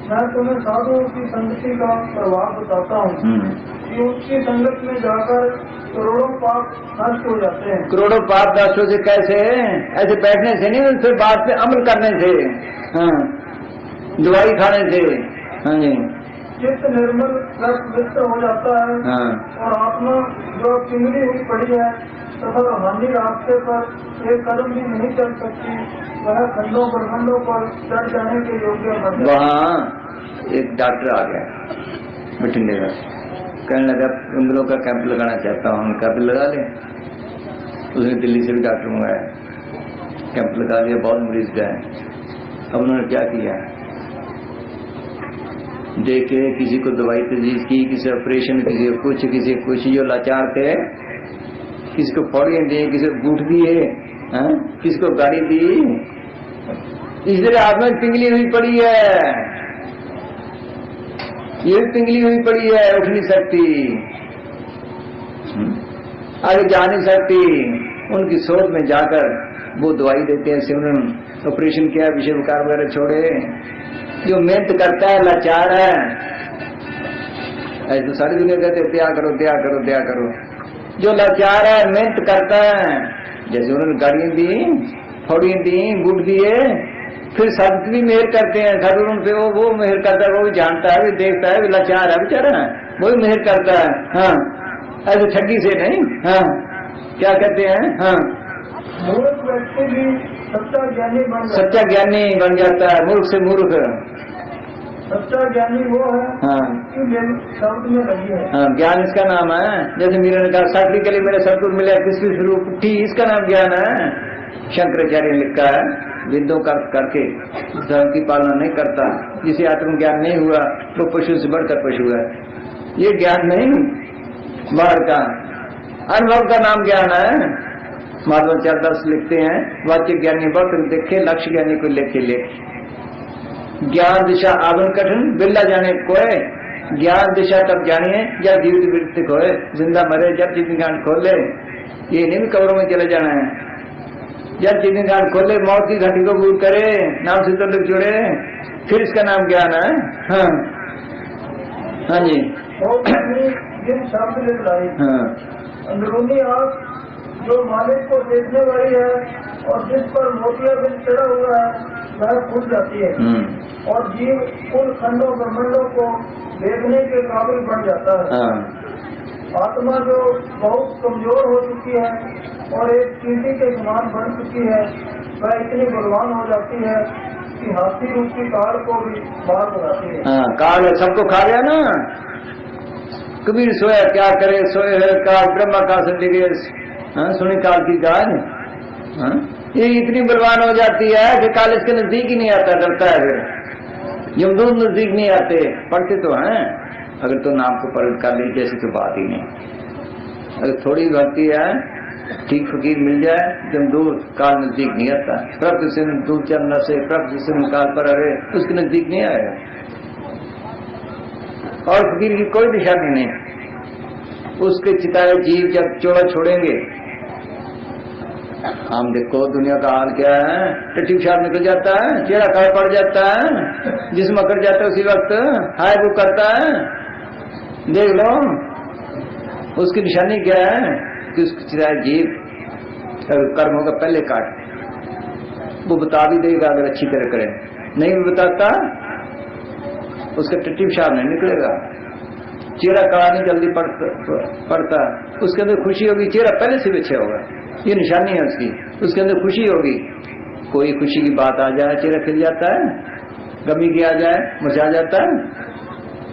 मैं तुम्हें साधुओं की संगति का प्रभाव बताता हूँ कि उसकी संगत में जाकर करोड़ों पाप नष्ट हो जाते हैं। करोड़ों पाप नष्ट हो से कैसे? ऐसे बैठने से नहीं, फिर बात पे अमल करने से, हाँ, दवाई खाने से। हाँ जी, चित्त निर्मल पवित्र हो जाता है। हाँ, और आत्मा जो पिंगली हुई पड़ी है तथा हानि रास्ते पर एक कदम भी नहीं चल सकती, वह खंडों ब्रह्मांडों पर चढ़ जाने के योग्य बन जाती है। वहाँ एक डॉक्टर आ गया बठिंडे का, कहने लगा उन का कैंप लगाना चाहता हूँ, हम कैंप लगा लें। उसने दिल्ली से भी डॉक्टर मंगाया, कैंप लगा लिया, बहुत मरीज गए। अब उन्होंने क्या किया, देखे किसी को दवाई तजवीज़ की, किसी ऑपरेशन, किसी को कुछ, जो लाचार थे किसी को फौड़ियां दी, किसी को बूट दिए, किसी को गाड़ी दी। इस तरह आप में पिंगली हुई पड़ी है, ये पिंगली हुई पड़ी है, उठ नहीं सकती, आगे जा नहीं सकती। उनकी सोच में जाकर वो दवाई देते हैं, सिमरन ऑपरेशन किया, विषय विकार वगैरह छोड़े। जो मेहनत करता है लाचार है, ऐसे तो सारी दुनिया कहते दया करो दया करो दया करो। जो लाचार है मेहनत करता है, जैसे उन्होंने गाड़ियां दी, फौड़ियां दी, बूट दिए, फिर संत भी मेहर करते हैं, सदगुरु पे वो मेहर करता है, वो भी जानता है, भी देखता है, भी लाचार है बेचारा, वो भी मेहर करता है। हाँ, ऐसे ठगी से नहीं। हाँ, क्या कहते हैं? हाँ, मूर्ख व्यक्ति भी सच्चा ज्ञानी बन जाता है। सच्चा ज्ञानी बन जाता है, मूर्ख से मूर्ख। सच्चा ज्ञानी वो है हाँ, शब्द में लगी है। हाँ, ज्ञान इसका नाम है। जैसे मीरा ने कहा साकरी के लिए मेरे सतगुरु मिले, किसकी स्वरूप उठी, इसका नाम ज्ञान है। शंकराचार्य ने लिखा है, वेदों का अर्थ करके धर्म की पालना नहीं करता, जिसे आत्मज्ञान नहीं हुआ वो पशु से बढ़कर पशु है। ये ज्ञान नहीं बाहर का, अनुभव का नाम ज्ञान है। माधव चरदास लिखते हैं, वाच्य ज्ञानी वक्त देखे, लक्ष्य ज्ञानी को लेखे लेख। ज्ञान दिशा आवन कठिन, बिल्ला जाने कोय। ज्ञान दिशा तब जानिए जब जीवित वृत्ति खोए, जिंदा मरे जब जिंदगान खोले। ये नहीं भी कब्रों में चले जाना है, जब जिंदगान खोले, मौत की घटी को दूर करे, नाम से तो लोग जुड़े, फिर इसका नाम ज्ञान है। हाँ, हाँ जी। जिन शब्द लिख लाई, हाँ, अंदरूनी आँख जो मालिक को देखने वाली है और जिस पर मोतिया बिल चढ़ा हुआ है वह खुल जाती है, और जीव उन खंडों ब्रह्मांडों को देखने के काबिल बन जाता है। हाँ, आत्मा जो बहुत कमजोर हो चुकी है और एक चींटी के समान बन चुकी है, वह इतनी बलवान हो जाती है कि हाथी रूपी काल को भी मार बनाती है। हाँ, काल सबको खा गया ना। कबीर सोया क्या करे, सोए है काल, ब्रह्मा का से सुनी काल की गाज। हाँ, ये इतनी बलवान हो जाती है कि काल इसके नजदीक ही नहीं आता, डरता है। फिर यमदूत नजदीक नहीं आते, पढ़ते तो हैं, अगर तो नाम को पलट कर ली जैसी तो बात ही नहीं। अगर थोड़ी भक्ति है, ठीक फकीर मिल जाए, यमदूत काल नजदीक नहीं आता। प्रभु से दूर चलना से प्रभु से काल पर अरे उसके नजदीक नहीं आएगा। और फकीर की कोई निशानी नहीं। उसके चिताए जीव जब चोड़ा छोड़ेंगे, हम देखो दुनिया का हाल क्या है, टट्टी पेशाब निकल जाता है, चेहरा काला पड़ जाता है, जिस्म अकड़ जाता है उसी वक्त, हाय वो करता है। देख लो उसकी निशानी क्या है कि उसकी चिताए जीव कर्मों का पहले काट, वो बता भी देगा अगर अच्छी तरह करे, नहीं भी बताता उसका टट्टी पेशाब नहीं निकलेगा, चेहरा काला नहीं जल्दी पड़ता, उसके अंदर खुशी होगी, चेहरा पहले से भी अच्छा होगा, ये निशानी है उसकी, उसके अंदर खुशी होगी। कोई खुशी की बात आ जाए चेहरा खिल जाता है, गमी की आ जाए मुरझा जाता है।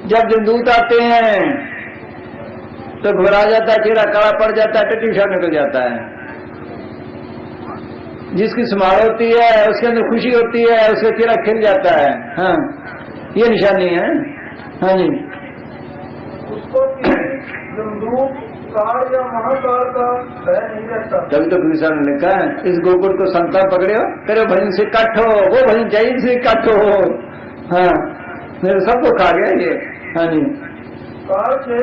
जब जमदूत आते हैं तो घबरा जाता है, चेहरा काला पड़ जाता है, टट्टी पेशाब निकल जाता है। जिसकी संभाल होती है उसके अंदर खुशी होती है, उसका चेहरा खिल जाता है। हाँ, ये निशानी है। हाँ जी। उसको जमदूत काल या महाकाल का भय नहीं रहता। तभी तो कबीर साहब ने लिखा है, इस गोकुल को संता पकड़े हो, करे भजन से काटो, वो भजन चाहिए से काटो। हाँ, मेरे सबको खा गया ये। हाँ जी। काल से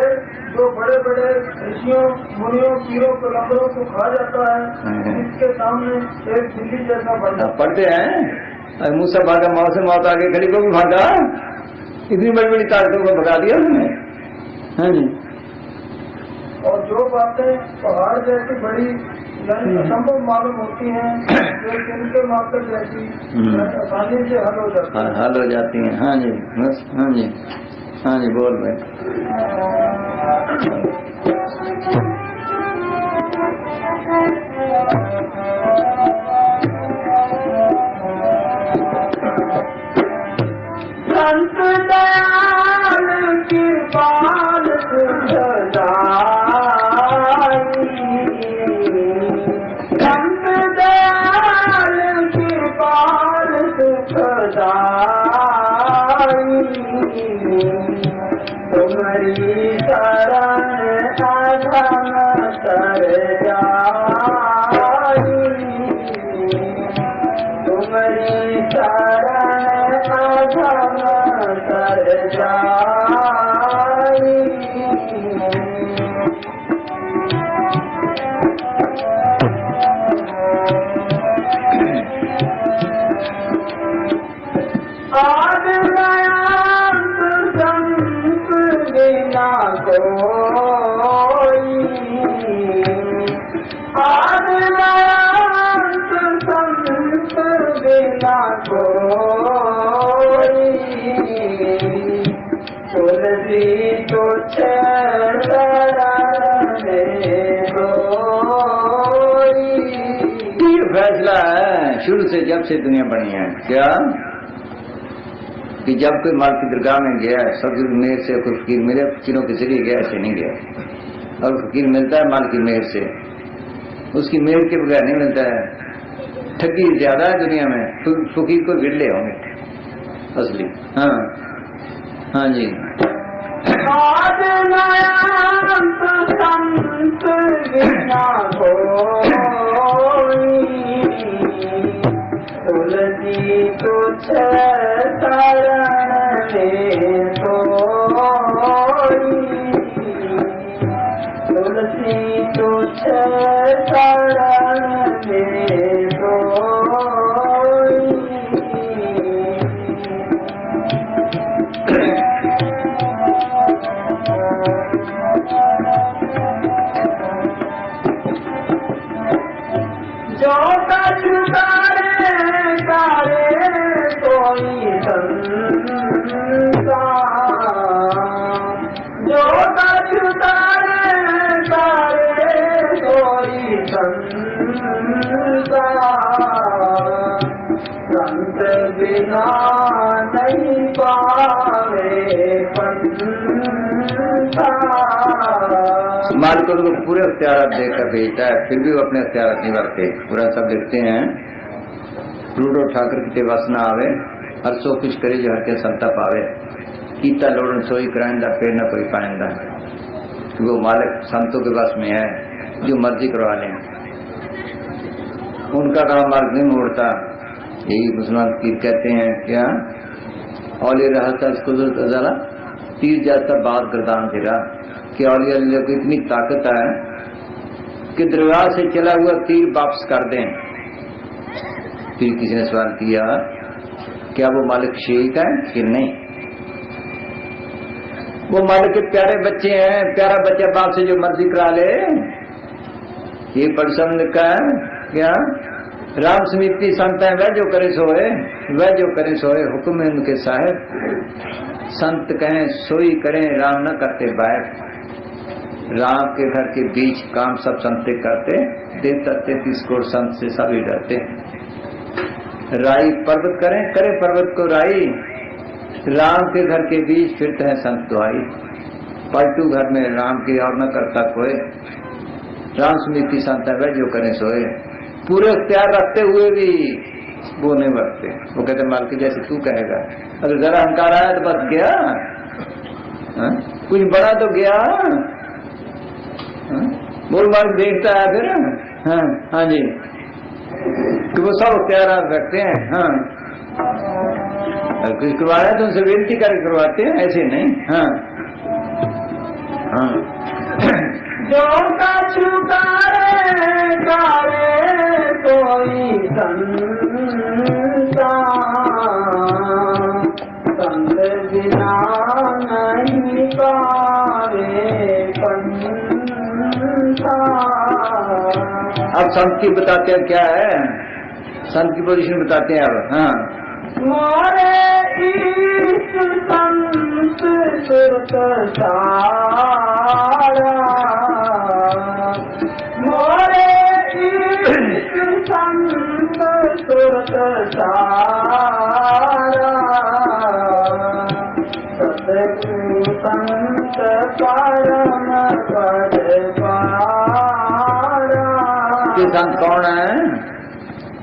जो बड़े बड़े ऋषियों मुनियों पीरों पैगंबरों को खा जाता है, इसके सामने एक बिल्ली जैसा बन जाता है। पढ़ते हैं, मूसा भागा, माँ से मौत आगे खड़ी को भी भागा, इतनी बड़ी बड़ी ताकतों को भगा दिया उसने। हाँ जी। और जो बातें पहाड़ जैसी बड़ी असंभव मालूम होती हैं, वे तिनके मात्र जैसी आसानी से हल हो जाती हैं। हल हो जाती हैं। हाँ जी, बस। हाँ जी, हाँ जी, बोल भाई। संत दयाल कृपाल संत दयाल कृपाल तुम्हारी शरण अधम तर जाई, तुम्हारी शरण अधम तर जाई। आज दयांत संत बिना कोई, आज दयांत संत बिना बिना कोई तुलसी तुच्छ शरण में सोई। ये फैसला है शुरू से, जब से दुनिया बनी है, क्या कि जब कोई माल की दरगाह में गया, सब मेहर से कोई फकीर मिले, फकीरों के जरिए गया, ऐसे नहीं गया। और फकीर मिलता है माल की मेहर से, उसकी मेहर के बगैर नहीं मिलता है। ठगी ज्यादा है दुनिया में, तो फकीर को गिरले होंगे असली। हाँ हाँ जी। आज नयंत संत बिना कोई तुलसी तुच्छ शरण में सोई। तुलसी तुच्छ शरण में सोई। जो कछु करे कोई संता, जो कछु करे कोई संता, संत बिना नहीं पावे पंता। माल को तो पूरे अख्तियार देकर भेजता है, फिर भी वो अपने अख्तियार नहीं बरते। पूरा सब देखते हैं, रूडो ठाकर किते वस न आवे, हर सो कुछ करे जो हर के संता पावे। कीता लोड़न सोई कराइंदा, फिर न कोई पाइंदा। वो मालिक संतों के बस में है, जो मर्जी करवा लें, उनका काम मार्ग नहीं मोड़ता। यही मुसलमान पीर कहते हैं, क्या औलिया रहता कुदरत अज़ला, तीर जाता बात गर्दान तेरा। कि औलिया को इतनी ताकत है कि दरगाह से चला हुआ तीर वापस कर दें। फिर किसी ने सवाल किया, क्या वो मालिक शेख है कि नहीं? वो मालिक के प्यारे बच्चे हैं, प्यारा बच्चा बाप से जो मर्जी करा ले। ये परिश्रम का है क्या? राम समीपी संत है, वह जो करे सोए, वह जो करे सोए, हुक्म है उनके साहेब। संत कहें सोई करें, राम न करते बाहर। राम के घर के बीच काम सब संते करते, देवता 33 करोड़ संत से सभी डरते। राई पर्वत करें, करे पर्वत को राई। राम के घर के बीच फिरते हैं संत दुआई। पलटू घर में राम की और न करता कोई, राम समीपी संत है, वह जो करे सोए। पूरे अख्तियार रखते हुए भी वो नहीं बरतते। वो कहते मालिक जैसे तू कहेगा। अगर जरा अहंकार आया तो बस गया, कुछ बड़ा तो गया। बोल मालिक देखता है फिर। हाँ हाँ जी, तो वो सब अख्तियार रखते हैं। हाँ, कुछ करवाया तो उनसे विनती करके करवाते हैं, ऐसे नहीं। हाँ हाँ। जो कछु करे कोई संता, संत बिना नहीं पावे पंता। अब संत की बताते हैं क्या है, संत की पोजीशन बताते हैं अब। हाँ, मोरे ईश संत सुरत सारा, मोरे ईश संत सुरत सारा, सतगुरु संत परम पद पारा। ये संत कौन है?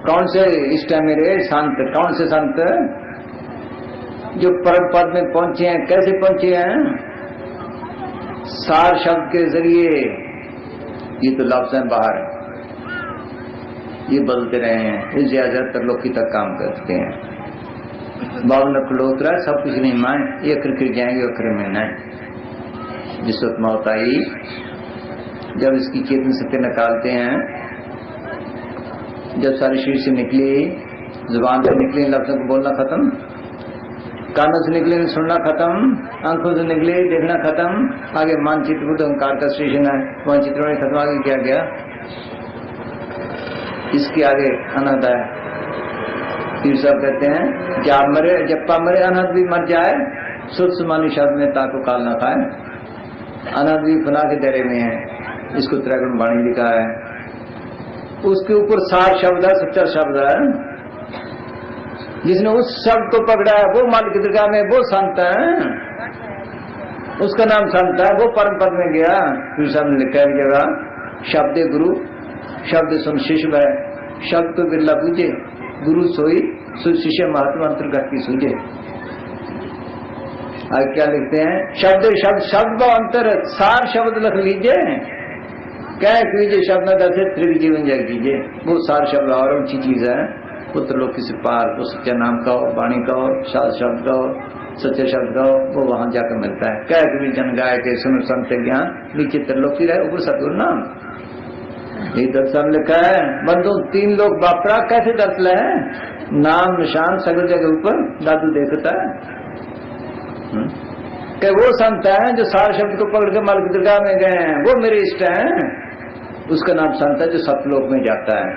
कौन से इस टाइम मेरे संत, कौन से संत जो परम पद में पहुंचे हैं? कैसे पहुंचे हैं? सार शब्द के जरिए। ये तो लफ्ज हैं बाहर, ये बदलते रहे हैं, इस ज्यादा लोकी तक काम करते हैं। 52 खलोतरा सब कुछ नहीं मान, ये अखर फिर जाएंगे अखर में नहीं। जिस वक्त मौत आई, जब इसकी चेतन सत्य निकालते हैं, जब सारी शरीर से निकली, जुबान से निकली, लफ्जों को बोलना खत्म, कानों से निकले सुनना खत्म, आंखों से निकले देखना खत्म, आगे मानचित्र बुद्ध अहंकार का स्टेशन है, मानचित्र में खत्म, आगे क्या गया? इसके आगे अनंत है। पीर साहब कहते हैं जब मरे जप्पा मरे अनहद भी मर जाए सुध सुमानी शब्द में ताको काल ना खाए। अनहद भी फना के दायरे में है, इसको त्रैगुण वाणी लिखा है। उसके ऊपर 60 शब्द है, 70 शब्द है। जिसने उस शब्द को पकड़ा है वो मालिक की दरगाह में वो संत है, उसका नाम संत है, वो परम पद में गया। पीर साहब ने लिखा है जगह शब्द गुरु शब्द सुन शिष्य है, शब्द को बिरला पूजे गुरु सोई सो शिष्य महात्मा अंतर्गत की सूझे। आगे क्या लिखते हैं शब्द शब्द शब्द व अंतर 4 शब्द लिख लीजिए, क्या कीजिए शब्द न दर्शे त्रिक जीवन जय कीजिए। वो 4 शब्द और ऊंची चीज है, पुत्र लोग किसी पार को सच्चा नाम कहो, वाणी कहो, सात शब्द कहो, सच्चे शब्द कहो, वो वहां जाकर मिलता है। क्या कभी जन गाय के सुन संत ज्ञान नीचे त्रिलोकी रहे ऊपर सतगुरु नाम। ये दर्शन लिखा है बंधु 3 लोग बापरा कैसे दर्शन है, नाम निशान सगल जगह ऊपर दादू देखता है। कि वो संत है जो 4 शब्द को पकड़ के मालिक दरगाह में गए हैं, वो मेरे इष्ट हैं। उसका नाम संत है जो सतलोक में जाता है।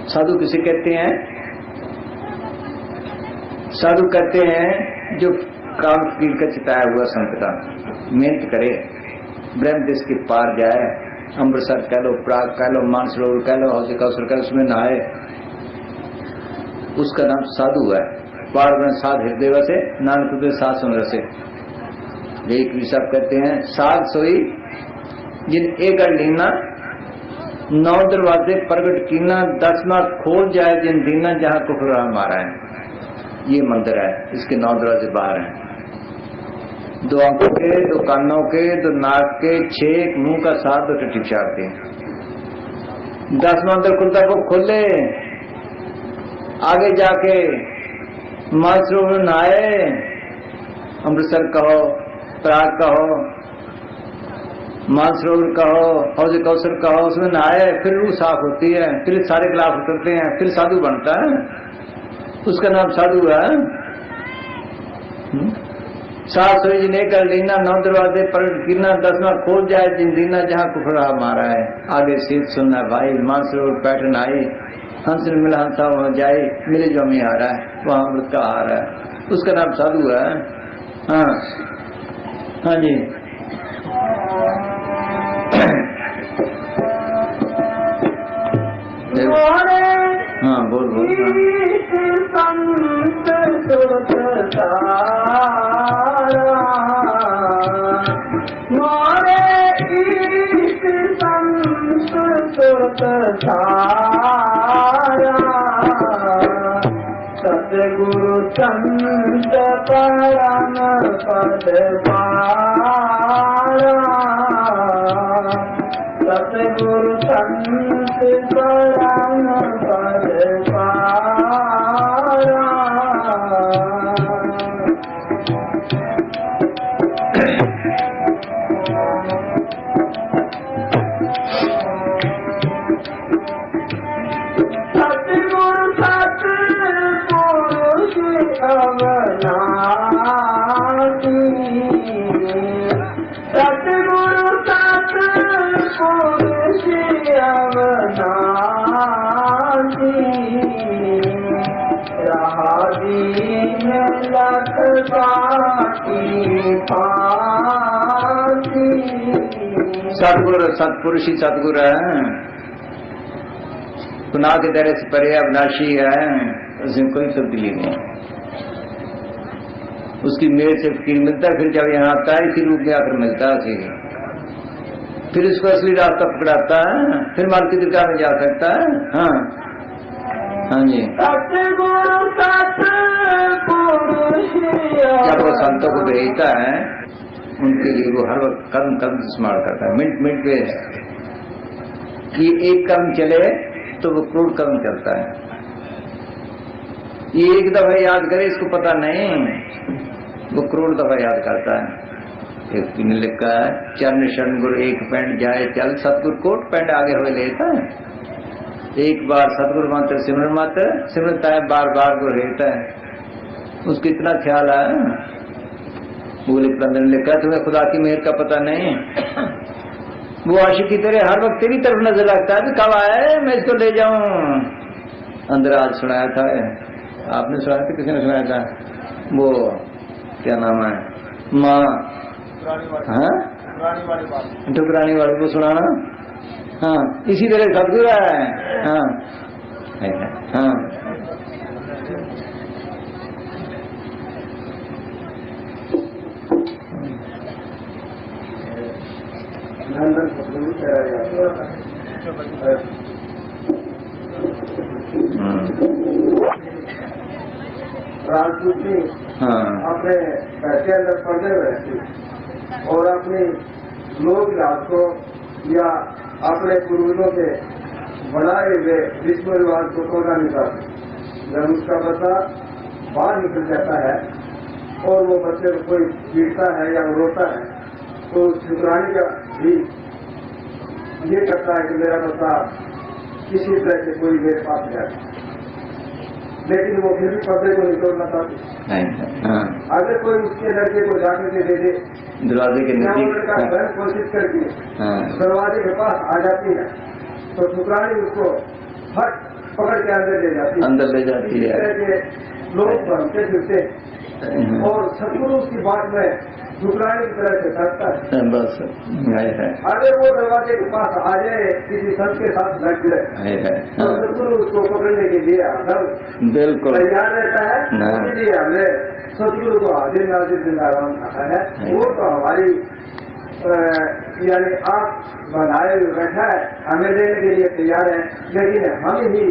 साधु किसे कहते हैं, साधु कहते हैं जो काम कील का चिताया हुआ संत का मेहनत करे, ब्रह्म देश के पार जाए, अमृतसर कह लो, प्राग कह लो, मानसरोवर कह लो, हौजे कौशल कह लो, उसमें नहाए, उसका नाम साधु है। पार में साध हृदय से नानक के साथ सुन रसे। एक भी सब कहते हैं साध सोई जिन एक लीना 9 दरवाजे प्रगट कीना 10वां खोल जाए जिन दीना जहां कुफर मारा है। ये मंदिर है, इसके 9 दरवाजे बाहर हैं, 2 आंखों के, 2 कानों के, 2 नाक के, 6 मुंह का 7, 2 टट्टी चार के। 10वां अंदर खुलता वो खोले, आगे जाके मानसरोवर नहाए, अमृतसर कहो, प्राग कहो, मानसरोवर कहो, हौज कौशल कहो, उसमें नहाए, फिर रूह साफ होती है, फिर सारे गिलाफ उतरते हैं, फिर साधु बनता है। उसका नाम साधु है। 7 सोई जिन्हें कर लेना 9 दरवाजे पर गिरना 10वां खोल जाए जिन दीना जहाँ कुफरा मारा है। आगे सीध सुनना भाई, मानसरोवर पैटर्न आई, हंस ने मिला हंसा वहां जाए, मिले जो हमें हारा है वहां अमृत का हार है। उसका नाम साधु है। हाँ हाँ जी हाँ बोल बोल। संत मोरे ईश संत सतगुरु संत परम पद पारा, सतगुरु संत परम पद पारा। सतगुरु सतपुरुष अवनाशी, सतगुरु सतपुरुष अवनाशी। रहा दीन लख बाकी फांसी। सतगुरु सतपुरुष ही सतगुरु है, गुनाह के दायरे से परे अविनाशी है, उसमें कोई तब्दीली नहीं। उसकी मेल से फकीर मिलता है, फिर जब यहाँ आता है इसी रूप में आकर मिलता है, फिर इसको असली रास्ता पकड़ाता है, फिर माल की दरगाह में जा सकता है। हाँ हाँ जी। जब वो संतों को भेजता है उनके लिए वो हर वक्त कदम कदम इस्तेमाल करता है, मिनट मिनट पे कि एक कदम चले तो वो करोड़ कदम चलता है। ये एक दफा याद करे इसको पता नहीं, वो करोड़ दफा याद करता है। एक ने लिखा है चरण शरण गुरु एक पैंट जाए चल, सतगुरु कोट पैंट आगे हुए लेता है। एक बार सतगुरु मात्र सिमरता है, बार बार गुरु रहता है। उसको इतना ख्याल है। बोले प्रबंधन ने लिखा तुम्हें खुदा की मेहर का पता नहीं। वो आशिक की तरह हर वक्त तेरी तरफ नजर रखता है, कब आए मैं इसको ले जाऊं। अंदर आज सुनाया था आपने सुनाया था, किसी ने सुनाया था? वो क्या नाम है, माँ, हाँ, ठुकरानी वाले को सुनाना। हाँ, इसी तरह सदगुरु है। हाँ हाँ, राजपूत जी अपने घर के अंदर पड़े हुए थे और अपनी लोक लाभ को या अपने पूर्वजों के बनाए हुए विश्व रिवाज को तोड़ा नहीं पाते। जब उसका बच्चा बाहर निकल जाता है और वो बच्चे को कोई पीटता है या रोता है तो ठुकरानी का भी ये करता है कि मेरा बच्चा किसी तरह से कोई मेरे पास जाए, लेकिन वो फिर भी पर्दे को निकलना चाहते। अगर कोई उसके लड़के को जाकर के दे दे दरवाजे के नजदीक, कोशिश करके दरवाजे के पास आ जाती है तो ठुकरानी उसको फट पकड़ के अंदर ले जाती है। अंदर ले जाती है। इस तरह के लोग बनते फिरते और सतगुरु उसकी बात में ठुकरानी की तरह से करता है। बस अगर वो दरवाजे के पास आ जाए किसी संत के साथ लग जाए तो सतगुरु उसको पकड़ने के लिए बिल्कुल तैयार रहता है। इसलिए हमें सतगुरु को हाजिर नाजिर जिंदाराम कहा है। वो तो हमारी यानी आप बनाए हुए बैठा है, हमें लेने के लिए तैयार है, लेकिन हम ही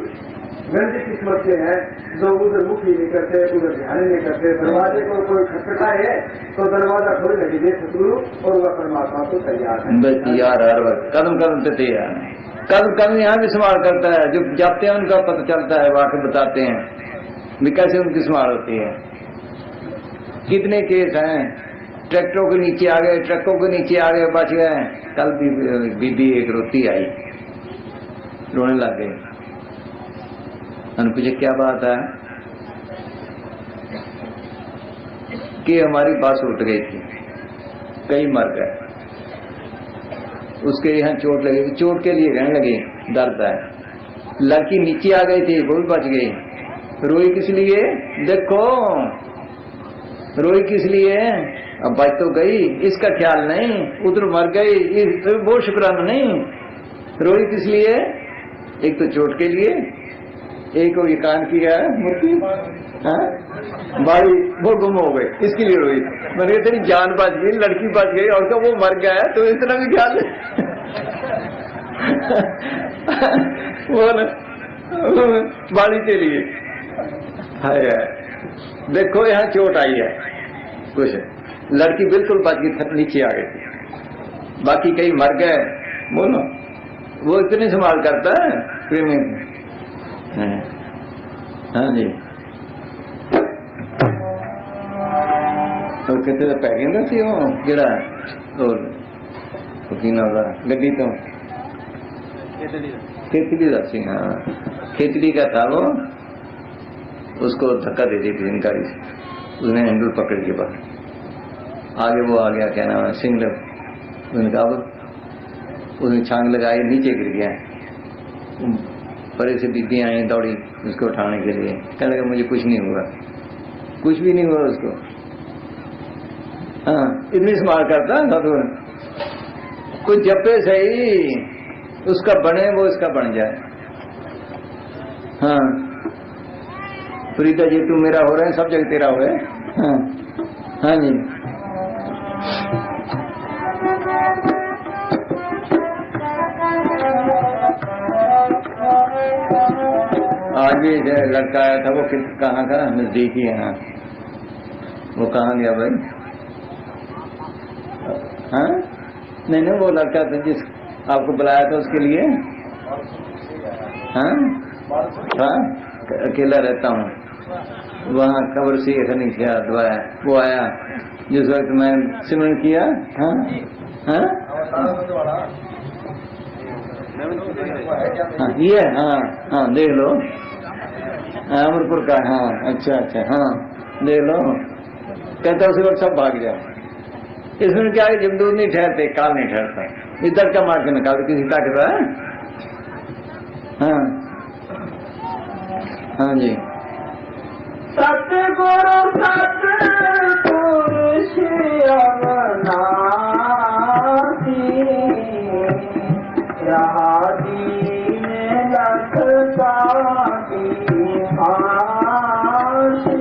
गंदी किस्मत के हैं जो उधर मुख ही नहीं करते, उधर ध्यान नहीं करते। दरवाजे को कोई खटखटाए तो दरवाजा खोल लगे सतगुरु और वह परमात्मा को तैयार है। तैयार हर वक्त कदम कदम से तैयार है। कदम कदम यहाँ भी संभाल करता है। जो जाते हैं उनका पता चलता है, वाकई बताते हैं भी कैसे उनकी संभाल होती है। कितने केस हैं, ट्रैक्टरों के नीचे आ गए, ट्रकों के नीचे आ गए, बच गए। कल भी बीबी एक रोती आई, रोने लग गई। मैंने पूछा क्या बात है? कि हमारी बस उठ गई थी, कई मर गए, उसके यहाँ चोट लगी। चोट के लिए कहने लगे दर्द है। लड़की नीचे आ गई थी, वो भी बच गई। रोई किस लिए? देखो रोई किस लिए? अब बच तो गई, इसका ख्याल नहीं, उधर मर गई, वो शुक्राना नहीं। रोई किस लिए? एक तो चोट के लिए, एक वो ये कान की है मुर्गी, बाड़ी वो गुम हो गई, इसके लिए रोई। मैंने तेरी जान बच गई, लड़की बच गई, और तो वो मर गया है तो इतना भी ख्याल वो बाड़ी के लिए है। देखो यहाँ चोट आई है, कुछ लड़की बिल्कुल बच गई, नीचे आ गई थी, बाकी कई मर गए। बोलो वो इतनी संभाल करता है प्रेमी। हाँ जी, और कितने पैकिंग थी वो जरा और गड्डी तो खेतड़ी दसी। हाँ खेतड़ी का था वो, उसको धक्का दे दी थी गाड़ी से, उसने हैंडल पकड़ के बाद आगे वो आ गया, क्या नाम है, सिंगल। उसने कहा, उसने छांग लगाई, नीचे गिर गया। परे से बीबी आई दौड़ी उसको उठाने के लिए, कहने लगा मुझे कुछ नहीं हुआ, कुछ भी नहीं हुआ उसको। हाँ इतनी संभाल करता सतगुरु, कुछ जपे सही, उसका बने वो इसका बन जाए। हाँ प्रीता जी तू मेरा हो रहा है, सब जगह तेरा हो रहा है। हाँ हाँ जी, आज भी लड़का आया था, वो कहाँ का, नजदीक ही है। वो कहाँ गया भाई? हाँ नहीं नहीं, वो लड़का था जिस आपको बुलाया था उसके लिए। हाँ हाँ अकेला रहता हूँ वहाँ, कब्र से नहीं किया दुआया, वो आया जिस वक्त मैं सिमरन किया। हाँ हाँ हाँ ये हाँ हाँ देख लो, अमरपुर का। हाँ अच्छा अच्छा, हाँ देख लो, कहता उसी वक्त सब भाग जाओ। इसमें क्या है, जमदूत नहीं ठहरते, काल नहीं ठहरता, इधर का मार के निकाल किसी ताकत है। हाँ हाँ जी, सतगुरु सतपुरुष अवनासी रहा दीन लख काटी फांसी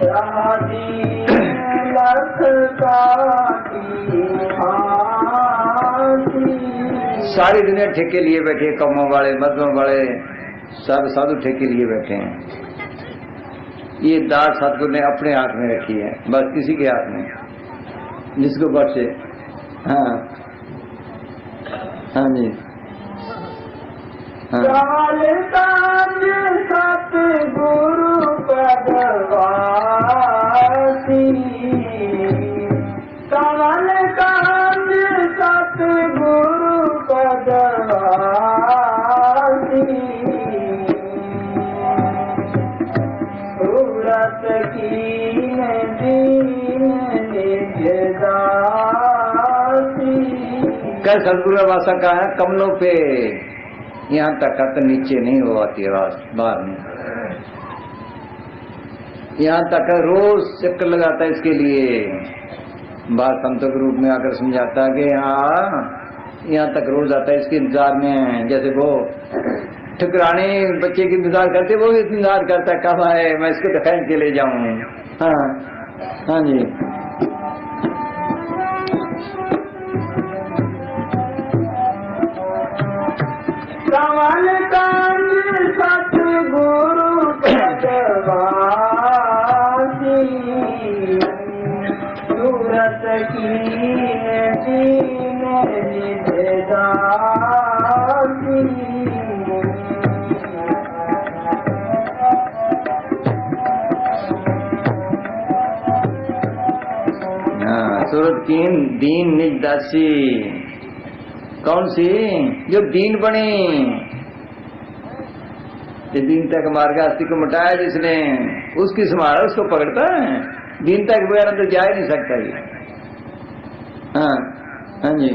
रहा दीन लख काटी फांसी। सारी दुनिया ठेके लिए बैठे, कमों वाले मर्दों वाले सब साधु ठेके लिए बैठे हैं। ये दात सतगुरु ने अपने हाथ में रखी है, बस किसी के हाथ में, जिसको बख्शे। हाँ हाँ जी हाँ। सतगुरु पदवासी कमल कांज सतगुरु पदवासी सूरत की दीन निजदासी। कह सदगुरु वासा का है कमलों पे, यहाँ तक का तो नीचे नहीं हो आती आवाज बाहर में। यहाँ तक रोज चक्कर लगाता है इसके लिए। बाहर संतों के रूप में आकर समझाता है कि यहाँ तक रोज आता है, इसके इंतजार में। जैसे वो ठुकराने बच्चे की इंतजार करते, वो भी इंतजार करता है कब आए मैं इसको दिखाने के ले जाऊं। हाँ हाँ जी कमल कांज सतगुरु पदवासी सूरत की दीन निजदासी। सूरत की दीन निज दासी। कौन सी? जो दीन बनी। ये दीनता के मार्गास्ती को मिटाया जिसने, उसकी समारा उसको पकड़ता है। दीनता के बगैर तो जा ही नहीं सकता ये। हाँ हाँ जी